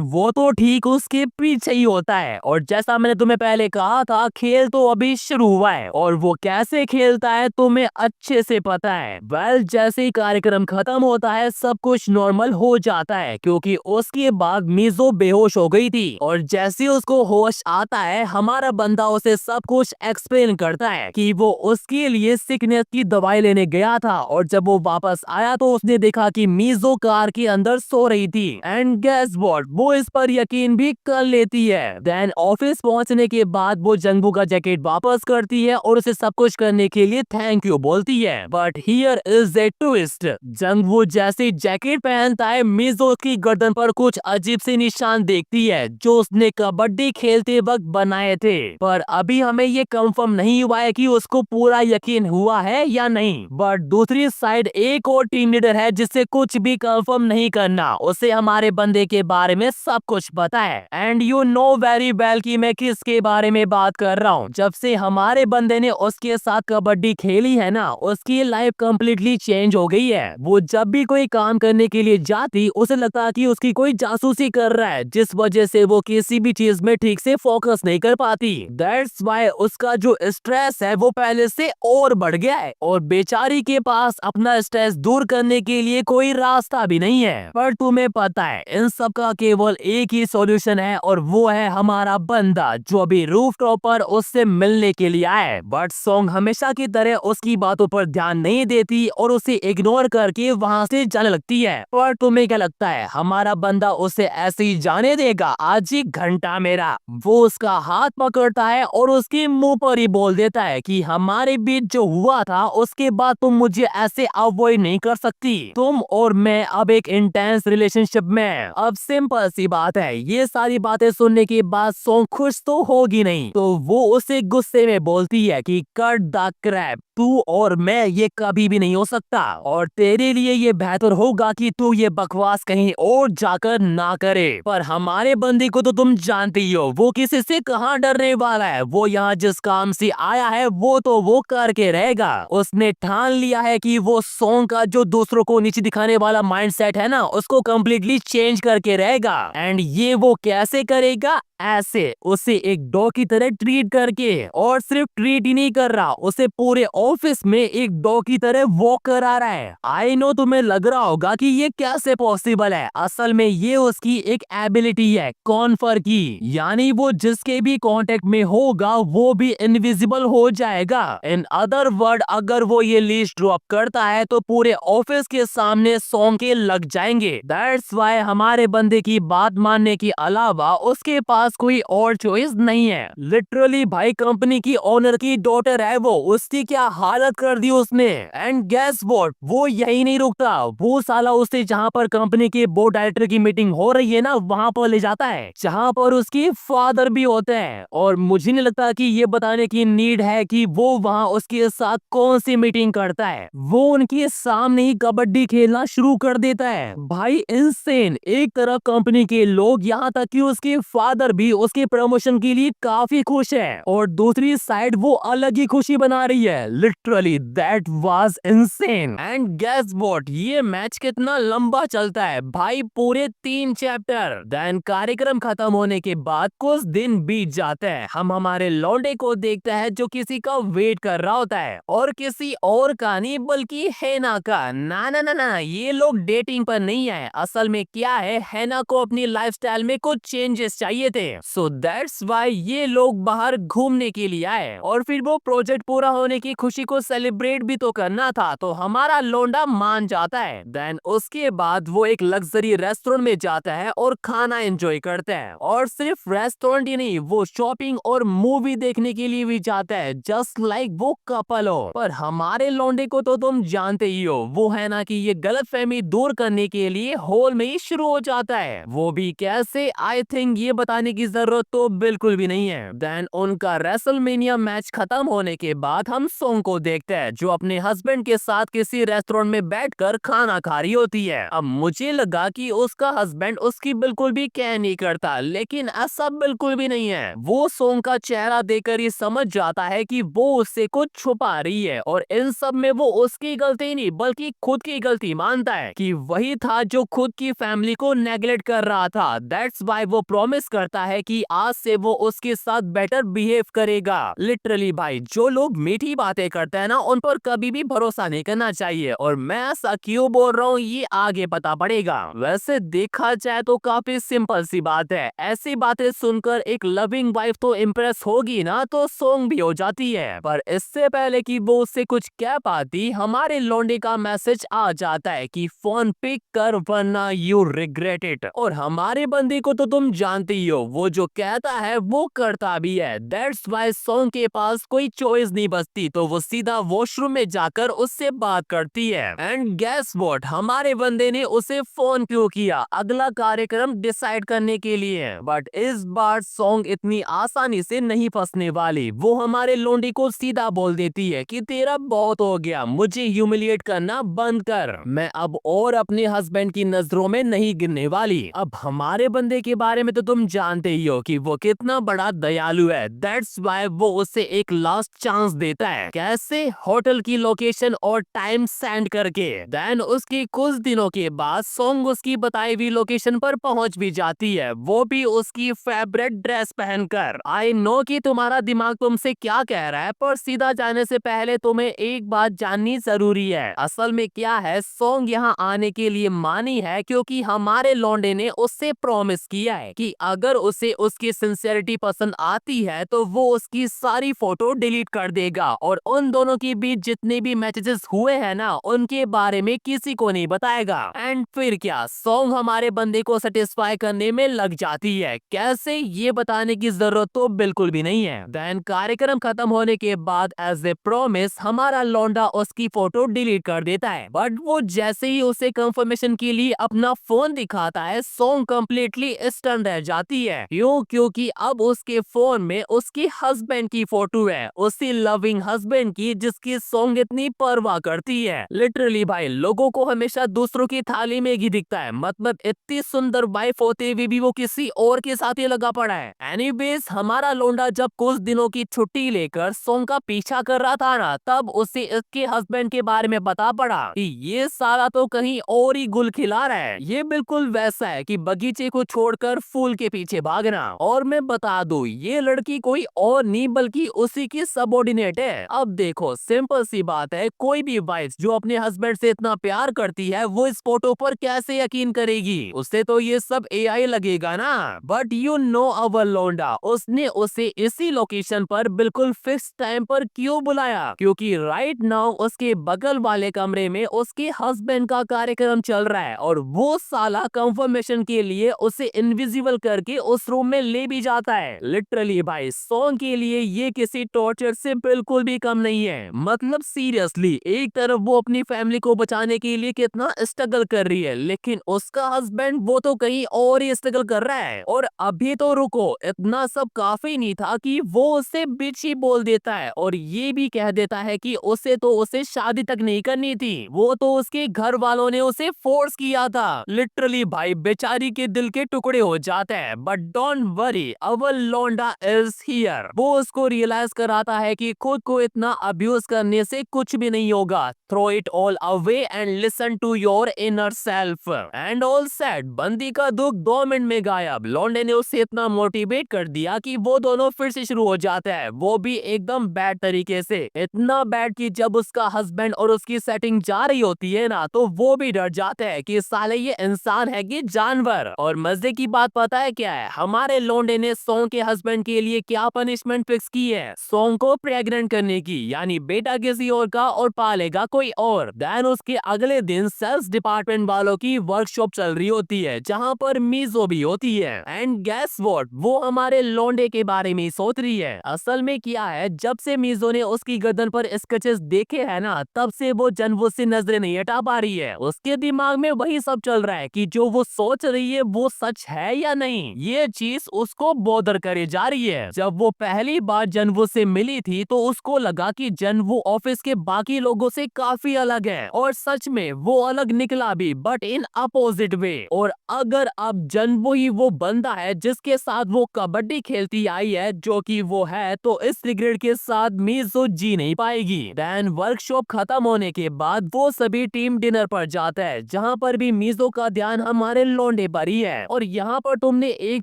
वो तो ठीक उसके पीछे ही होता है। और जैसा मैंने तुम्हें पहले कहा था, खेल तो अभी शुरू हुआ है, और वो कैसे खेलता है तुम्हें अच्छे से पता है। वेल जैसे ही कार्यक्रम खत्म होता है सब कुछ नॉर्मल हो जाता है, क्योंकि उसके बाद मीज़ो बेहोश हो गई थी, और जैसे उसको होश आता है हमारा बंदा उसे सब कुछ एक्सप्लेन करता है कि वो उसके लिए सिकनेस की दवाई लेने गया था, और जब वो वापस आया तो उसने देखा कि मीज़ो कार के अंदर सो रही थी। एंड गेस व्हाट, वो इस पर यकीन भी कर लेती है। देन ऑफिस पहुंचने के बाद वो जंगबू का जैकेट वापस करती है और उसे सब कुछ करने के लिए थैंक यू बोलती है। But here is a twist, Jangbu जैसे जैकेट पहनता है मीज़ो की गर्दन पर कुछ अजीब से निशान देखती है, जो उसने कबड्डी खेलते वक्त बनाए थे। पर अभी हमें ये कंफर्म नहीं हुआ है कि उसको पूरा यकीन हुआ है या नहीं। बट दूसरी साइड एक और टीम लीडर है जिससे कुछ भी कंफर्म नहीं करना, उसे हमारे बंदे के बारे में सब कुछ पता है। And you know very well कि मैं किसके बारे में बात कर रहा हूँ। जब से हमारे बंदे ने उसके साथ कबड्डी खेली है ना, उसकी लाइफ कम्प्लीटली चेंज हो गई है। वो जब भी कोई काम करने के लिए जाती उसे लगता कि उसकी कोई जासूसी कर रहा है, जिस वजह से वो किसी भी चीज में ठीक से फोकस नहीं कर पाती। दैट्स व्हाई उसका जो स्ट्रेस है वो पहले से और बढ़ गया है, और बेचारी के पास अपना स्ट्रेस दूर करने के लिए कोई रास्ता भी नहीं है। पर तुम्हें पता है इन सब का केवल एक ही सॉल्यूशन है, और वो है हमारा बंदा जो अभी रूफटॉप पर उससे मिलने के लिए आया है। बट सॉन्ग हमेशा की तरह उसकी बातों पर ध्यान नहीं देती और उसे इग्नोर करके वहां से जाने लगती है। पर तुम्हें क्या लगता है हमारा बंदा उसे ऐसे ही जाने देगा? आज 1 घंटा मेरा। वो उसका हाथ पकड़ता है और उसके मुंह पर ही बोल देता है कि हमारे बीच जो हुआ था उसके बाद तुम मुझे ऐसे अवॉइड नहीं कर सकती। तुम और मैं अब एक इंटेंस रिलेशनशिप में हैं। अब सिंपल सी बात है, ये सारी बातें सुनने के बाद सॉन्ग खुश तो होगी नहीं, तो वो उसे गुस्से में बोलती है कि कट द क्रैप, तू और मैं ये कभी भी नहीं हो सकता, और तेरे लिए ये बेहतर होगा कि तू ये बकवास कहीं और जाकर ना करे। पर हमारे बंदी को तो तुम जानती ही हो, वो किसी से कहाँ डरने वाला है। वो यहाँ जिस काम से आया है वो तो वो करके रहेगा। उसने ठान लिया है कि वो सॉन्ग का जो दूसरों को नीचे दिखाने वाला माइंडसेट है ना, उसको कम्प्लीटली चेंज करके रहेगा। एंड ये वो कैसे करेगा? ऐसे उसे एक डॉग की तरह ट्रीट करके, और सिर्फ ट्रीट ही नहीं कर रहा, उसे पूरे ऑफिस में एक डॉग की तरह वॉक करा रहा है। आई नो तुम्हें लग रहा होगा कि ये कैसे पॉसिबल है। असल में ये उसकी एक एबिलिटी है कॉन्फर की, यानी वो जिसके भी कांटेक्ट में होगा वो भी इनविजिबल हो जाएगा। इन अदर वर्ड, अगर वो ये लीश ड्रॉप करता है तो पूरे ऑफिस के सामने सॉन्ग के लग जाएंगे। दैट्स व्हाई हमारे बंदे की बात मानने के अलावा उसके पास कोई और चॉइस नहीं है। लिटरली भाई कंपनी की ओनर की डॉटर है वो, उसकी क्या हालत कर दी उसने। एंड गेस व्हाट, वो यही नहीं रुकता, वो साला उसे जहाँ पर कंपनी के बोर्ड डायरेक्टर की मीटिंग हो रही है ना वहाँ पर ले जाता है, जहाँ पर उसके फादर भी होते हैं। और मुझे नहीं लगता कि ये बताने की नीड है कि वो वहाँ उसके साथ कौन सी मीटिंग करता है। वो उनके सामने ही कबड्डी खेलना शुरू कर देता है। भाई इनसेन। एक तरफ कंपनी के लोग, यहाँ तक कि उसके फादर भी उसके प्रमोशन के लिए काफी खुश है, और दूसरी साइड वो अलग ही खुशी बना रही है। Literally that was insane. And guess what, ये मैच कितना लंबा चलता है भाई, पूरे 3 चैप्टर। देन कार्यक्रम खत्म होने के बाद कुछ दिन बीत जाते हैं, हम हमारे लौंडे को देखते हैं जो किसी का वेट कर रहा होता है, और किसी और का नहीं बल्कि हैना का। ना ना ना ना, ये लोग डेटिंग पर नहीं आए, असल में क्या है, हैना को अपनी लाइफस्टाइल में कुछ चेंजेस चाहिए थे, सो दैट्स व्हाई ये लोग बाहर घूमने के लिए आए। और फिर वो प्रोजेक्ट पूरा होने की खुशी को सेलिब्रेट भी तो करना था, तो हमारा लौंडा मान जाता है। देन उसके बाद वो एक लग्जरी रेस्टोरेंट में जाता है और खाना एंजॉय करता है, और सिर्फ रेस्टोरेंट ही नहीं, वो शॉपिंग और मूवी देखने के लिए भी जाता है, जस्ट लाइक वो कपल हो। पर हमारे लौंडे को तो तुम जानते ही हो, वो है ना कि ये गलतफहमी दूर करने के लिए हॉल में ही शुरू हो जाता है, वो भी कैसे, आई थिंक ये बताने की जरूरत तो बिल्कुल भी नहीं है। देन उनका रेसलमेनिया मैच खत्म होने के बाद हम सोंग को देखते हैं जो अपने हस्बैंड के साथ किसी रेस्टोरेंट में बैठकर खाना खा रही होती है। अब मुझे लगा कि उसका हस्बैंड उसकी बिल्कुल भी केयर नहीं करता, लेकिन ऐसा बिल्कुल भी नहीं है। वो सोंग का चेहरा देखकर ही समझ जाता है कि वो उससे कुछ छुपा रही है, और इन सब में वो उसकी गलती नहीं बल्कि खुद की गलती मानता है कि वही था जो खुद की फैमिली को नेगलेक्ट कर रहा था। दैट्स व्हाई वो प्रॉमिस करता है कि आज से वो उसके साथ बेटर बिहेव करेगा। लिटरली भाई, जो लोग मीठी बातें करते हैं ना, उन पर कभी भी भरोसा नहीं करना चाहिए, और मैं ऐसा क्यों बोल रहा हूँ ये आगे पता पड़ेगा। वैसे देखा जाए तो काफी सिंपल सी बात है, ऐसी बातें सुनकर एक लविंग वाइफ तो इम्प्रेस होगी ना, तो सोंग भी हो जाती है। पर इससे पहले कि वो उससे कुछ कह पाती, हमारे लौंडे का मैसेज आ जाता है कि फोन पिक कर वरना यू रिग्रेट इट। और हमारे बंदे को तो तुम जानते ही हो, वो जो कहता है वो करता भी है। दैट्स व्हाई सोंग के पास कोई चॉइस नहीं बचती, तो वो सीधा वॉशरूम में जाकर उससे बात करती है। एंड गेस व्हाट, हमारे बंदे ने उसे फोन क्यों किया, अगला कार्यक्रम डिसाइड करने के लिए। बट इस बार सोंग इतनी आसानी से नहीं फंसने वाली, वो हमारे लोंडी को सीधा बोल देती है कि तेरा बहुत हो गया, मुझे ह्यूमिलिएट करना बंद कर, मैं अब और अपने हस्बैंड की नजरों में नहीं गिरने वाली। अब हमारे बंदे के बारे में तो तुम जानते ही हो कि वो कितना बड़ा दयालु है। दैट्स व्हाई वो उसे एक लास्ट चांस देता है, कैसे, होटल की लोकेशन और टाइम सेंड करके। देन उसके कुछ दिनों के बाद सोंग उसकी बताई हुई लोकेशन पर पहुंच भी जाती है, वो भी उसकी फेवरेट ड्रेस पहनकर। आई नो कि तुम्हारा दिमाग तुमसे क्या कह रहा है, पर सीधा जाने से पहले तुम्हें एक बात जाननी जरूरी है। असल में क्या है, सोंग यहाँ आने के लिए मानी है क्योंकि हमारे लौंडे ने उससे प्रॉमिस किया है कि अगर उसे उसकी सिंसियरिटी पसंद आती है तो वो उसकी सारी फोटो डिलीट कर देगा, और उन दोनों के बीच जितने भी मैसेजेस हुए हैं ना, उनके बारे में किसी को नहीं बताएगा। एंड फिर क्या, सोंग हमारे बंदे को सेटिस्फाई करने में लग जाती है, कैसे ये बताने की जरूरत तो बिल्कुल भी नहीं है। देन कार्यक्रम खत्म होने के बाद एज ए प्रॉमिस हमारा लौंडा उसकी फोटो डिलीट कर देता है, बट वो जैसे ही उसे कंफर्मेशन के लिए अपना फोन दिखाता है, सोंग कंप्लीटली स्टन रह जाती है। क्यों? क्योंकि अब उसके फोन में उसके हस्बैंड की फोटो है, उसी लविंग हस्बैंड की जिसकी सोंग इतनी परवाह करती है। लिटरली भाई, लोगों को हमेशा दूसरों की थाली में घी दिखता है, मतलब इतनी सुंदर वाइफ होते हुए भी वो किसी और के साथ ही लगा पड़ा है। एनीवेज, हमारा लौंडा जब कुछ दिनों की छुट्टी लेकर सोंग का पीछा कर रहा था ना, तब उसे इसके हस्बैंड के बारे में पता पड़ा कि ये साला तो कहीं और ही गुल खिला रहा है। ये बिल्कुल वैसा है कि बगीचे को छोड़कर फूल के पीछे भागना। और मैं बता दूं, ये लड़की कोई और नहीं बल्कि उसी की सबऑर्डिनेट है। अब देखो, सिंपल सी बात है, कोई भी वाइफ जो अपने हस्बैंड से इतना प्यार करती है, वो इस फोटो पर कैसे यकीन करेगी? उससे तो ये सब एआई लगेगा ना। बट यू नो अवर लौंडा, उसने उसे इसी लोकेशन पर बिल्कुल फिक्स टाइम पर क्यों बुलाया? क्योंकि राइट नाउ उसके बगल वाले कमरे में उसके हस्बैंड का कार्यक्रम चल रहा है, और वो साला कंफर्मेशन के लिए उसे इनविजिबल करके उस रूम में ले भी जाता है। लिटरली भाई, सोंग के लिए ये किसी टॉर्चर से बिल्कुल भी कम नहीं है। मतलब सीरियसली, एक तरफ वो अपनी फैमिली को बचाने के लिए कितना स्ट्रगल कर रही है, लेकिन उसका हस्बैंड वो तो कहीं और ही स्ट्रगल कर रहा है। और अभी तो रुको, इतना सब काफी नहीं था कि वो उससे बीच ही बोल देता है, और ये भी कह देता है कि उसे शादी तक नहीं करनी थी, वो तो उसके घर वालों ने उसे फोर्स किया था। लिटरली भाई, बेचारी के दिल के टुकड़े हो जाते हैं। बट डोंट वरी, अवर लौंडा इज हियर। वो उसको रियलाइज कराता है कि खुद को इतना इतना अब्यूज करने से कुछ भी नहीं होगा। Throw it all away and listen to your inner self and all said. बंदी का दुख 2 मिनट में गायब। लौंडे ने उसे इतना मोटिवेट कर दिया कि वो दोनों फिर से शुरू हो जाते हैं, वो भी एकदम बैड तरीके से। इतना बैड कि जब उसका हस्बैंड और उसकी सेटिंग जा रही होती है ना, तो वो भी डर जाते हैं कि साले ये इंसान है कि जानवर। और मजे की बात पता है क्या है? हमारे लौंडे ने सॉन्ग के हस्बैंड के लिए क्या पनिशमेंट फिक्स की है? सॉन्ग को प्रेग्नेंट करने की, यानी बेटा किसी और का और पालेगा कोई और। देन उसके अगले दिन सेल्स डिपार्टमेंट वालों की वर्कशॉप चल रही होती है, जहाँ पर मीजो भी होती है। एंड गेस व्हाट, वो हमारे लौंडे के बारे में सोच रही है। असल में क्या है, जब से मीजो ने उसकी गर्दन पर स्केचेस देखे हैं ना, तब से वो जनवो से नजरें नहीं हटा पा रही है। उसके दिमाग में वही सब चल रहा है कि जो वो सोच रही है वो सच है या नहीं। ये चीज उसको बॉदर करे जा रही है। जब वो पहली बार जनवो से मिली थी तो उसको लगा कि जनवो ऑफिस के बाकी लोगों से काफी अलग है, और सच में वो अलग निकला भी, बट इन अपोजिट वे। और अगर अब जनवो ही वो बंदा है जिसके साथ वो कबड्डी खेलती आई है, जो कि वो है, तो इस रिग्रेट के साथ मीजो जी नहीं पाएगी। देन वर्कशॉप खत्म होने के बाद वो सभी टीम डिनर पर जाता है, जहाँ पर भी मीजो का ध्यान हमारे लौंडे पर ही है। और यहाँ पर तुमने एक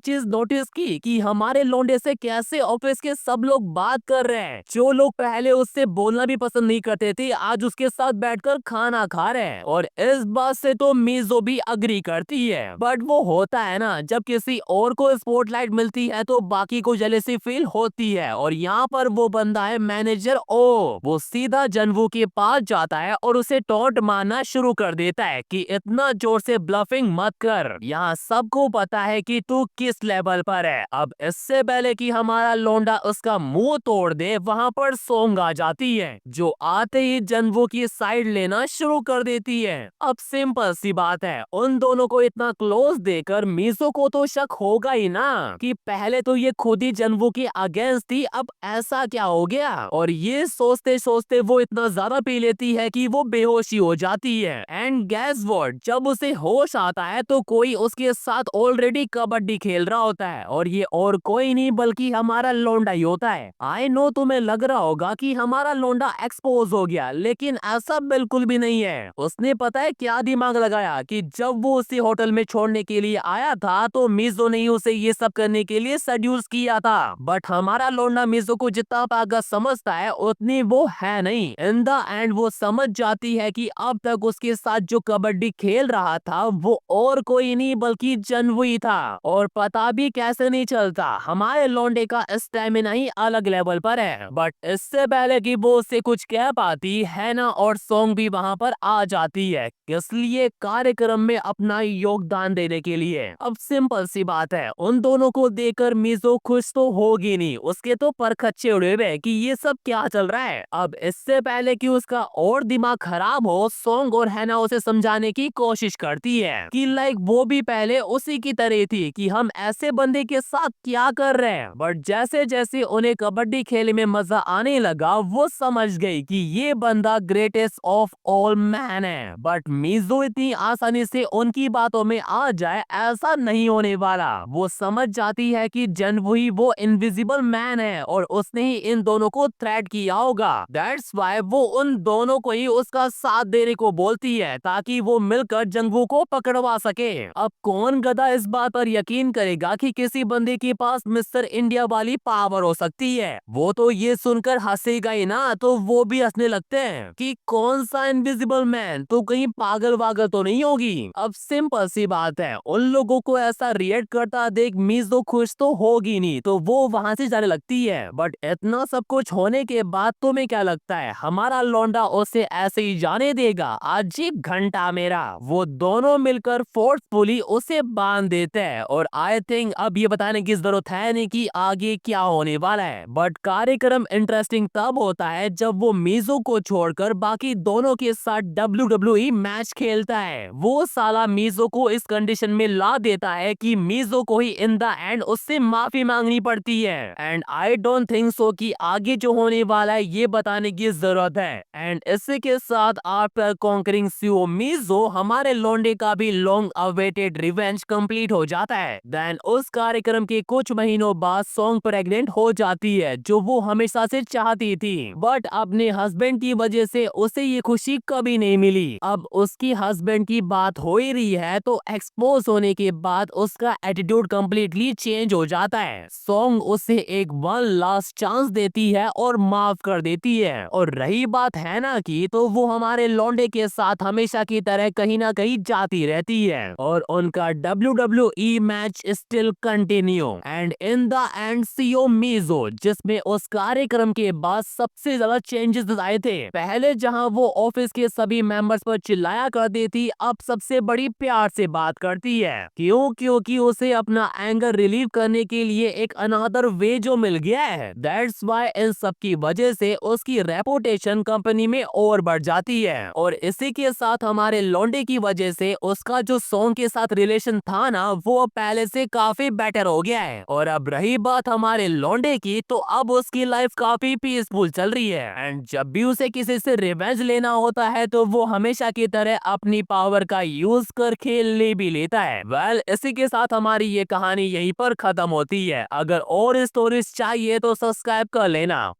चीज नोटिस की कि हमारे लौंडे से कैसे ऑफिस के सब लोग बात कर रहे हैं। जो लोग पहले उससे बोलना भी पसंद नहीं करते थे, आज उसके साथ बैठकर खाना खा रहे हैं। और इस बात से तो मीजो भी अग्री करती है, बट वो होता है ना, जब किसी और को स्पॉटलाइट मिलती है तो बाकी को जेलेसी फील होती है। और यहाँ पर वो बंदा है मैनेजर ओ। वो सीधा जनवो के पास जाता है और उसे टॉन्ट मारना शुरू कर देता है कि इतना जोर से ब्लफिंग मत कर, यहाँ सबको पता है कि तू किस लेवल पर है। अब इससे पहले कि हमारा लौंडा उसका मुंह तोड़ दे, वहाँ पर सोंग आ जाती है, जो आते ही जनवो की साइड लेना शुरू कर देती है। अब सिंपल सी बात है, उन दोनों को इतना क्लोज देकर मीजो को तो शक होगा ही ना कि पहले तो ये खुद ही जनवो के अगेंस्ट थी, अब ऐसा क्या हो गया। और ये सोचते सोचते वो इतना ज्यादा पी लेती है कि वो बेहोशी हो जाती है। एंड गेस व्हाट, जब उसे होश आता है तो कोई उसके साथ ऑलरेडी कबड्डी खेल रहा होता है, और ये और कोई नहीं बल्कि हमारा लौंडा ही होता है। आई नो तुम्हें लग रहा होगा कि हमारा लौंडा एक्सपोज हो गया, लेकिन ऐसा बिल्कुल भी नहीं है। उसने पता है क्या दिमाग लगाया कि जब वो उसे होटल में छोड़ने के लिए आया था तो मीजो ने उसे ये सब करने के लिए सेड्यूस किया था। बट हमारा लौंडा मीजो को जितना पागल समझता है उतनी वो है नहीं। इन द एंड वो समझ जाती है कि अब तक उसके साथ जो कबड्डी खेल रहा था वो और कोई नहीं बल्कि जनवो ही था। और पता भी कैसे नहीं चलता, हमारे लौंडे का स्टेमिना ही अलग लेवल पर है। बट इससे पहले कि वो उससे कुछ कह पाती, हैना और सॉन्ग भी वहाँ पर आ जाती है, इसलिए कार्यक्रम में अपना योगदान देने के लिए। अब सिंपल सी बात है, उन दोनों को देखकर मीजो खुश तो होगी नहीं, उसके तो पर खच्चे उड़े हुए कि ये सब क्या चल रहा है। अब इससे पहले कि उसका और दिमाग खराब हो, सॉन्ग और हैना उसे समझाने की कोशिश करती है कि लाइक वो भी पहले उसी की तरह थी, कि हम ऐसे बंदे के साथ क्या कर रहे हैं। बट जैसे जैसे उन्हें कबड्डी खेलने में मजा आने लगा, वो समझ गई कि ये बंदा ग्रेटेस्ट ऑफ ऑल मैन है। बट मीजो इतनी आसानी से उनकी बातों में आ जाए, ऐसा नहीं होने वाला। वो समझ जाती है कि जनवो ही वो इनविजिबल मैन है और उसने ही इन दोनों को थ्रेट किया होगा। दैट्स व्हाई वो उन दोनों को ही उसका साथ देने को बोलती है, ताकि वो मिलकर जनवो को पकड़वा सके। अब कौन गधा इस बात पर यकीन करेगा कि किसी बंदे के पास मिस्टर इंडिया वाली पावर हो सकती है। वो तो ये सुनकर हंसेगा ही ना, तो वो भी हंसने लगते हैं कि कौन सा इनविजिबल मैन, तो कहीं पागल वागल तो नहीं होगी। अब सिंपल सी बात है, उन लोगों को ऐसा रिएक्ट करता देख मीजो खुश तो होगी नहीं, तो वो वहां से जाने लगती है। बट इतना सब कुछ होने के बाद तुम्हें क्या लगता है हमारा लौंडा उसे ऐसे ही जाने देगा? अजीब घंटा मेरा। वो दोनों मिलकर फोर्सफुली उसे बांध देते हैं, और आई थिंक अब ये बताने की जरूरत है नहीं कि आगे क्या होने वाला है। बट कार्यक्रम इंटरेस्टिंग तब होता है जब वो मीजो को छोड़कर बाकी दोनों के साथ WWE मैच खेलता है। वो साला मीजो को इस कंडीशन में ला देता है कि मीजो को ही इन द एंड उससे माफी मांगनी पड़ती है। And I don't think so कि आगे जो होने वाला है ये बताने की जरूरत है। एंड इसी के साथ आफ्टर कॉन्करिंग सुओ मीजो, हमारे लौंडे का भी लॉन्ग अवेटेड रिवेंज कंप्लीट हो जाता है। देन उस कार्यक्रम के कुछ महीनों बाद सॉन्ग प्रेग्नेंट हो जाती है, जो वो हमेशा से चाहती रही थी, बट अपने हस्बैंड की वजह से उसे ये खुशी कभी नहीं मिली। अब उसकी हस्बैंड की बात हो ही रही है तो एक्सपोज होने के बाद उसका एटीट्यूड कम्प्लीटली चेंज हो जाता है। सॉन्ग उसे एक वन लास्ट चांस देती है और माफ कर देती है। और रही बात है ना की, तो वो हमारे लौंडे के साथ हमेशा की तरह कहीं ना कहीं जाती रहती है और उनका WWE match still continue and in the end सीओ मीजो, जिसमें उस कार्यक्रम के बाद सबसे ज्यादा चेंजेस आए थे। पहले जहां वो ऑफिस के सभी मेंबर्स पर चिल्लाया करती थी, अब सबसे बड़ी प्यार से बात करती है। क्यों? क्योंकि उसे अपना एंगर रिलीव करने के लिए एक अनदर वे जो मिल गया है। दैट्स व्हाई इन सब की वजह से उसकी रेपुटेशन कंपनी में और बढ़ जाती है। और इसी के साथ हमारे लौंडे की वजह से उसका जो सॉन्ग के साथ रिलेशन था ना, वो पहले से काफी बेटर हो गया है। और अब रही बात हमारे लौंडे की, तो अब उसकी लाइफ काफी पीसफुल चल रही है एंड जब भी उसे किसी से रिवेंज लेना होता है तो वो हमेशा की तरह अपनी पावर का यूज कर खेल ले भी लेता है। वेल, इसी के साथ हमारी ये कहानी यहीं पर खत्म होती है। अगर और स्टोरीज चाहिए तो सब्सक्राइब कर लेना।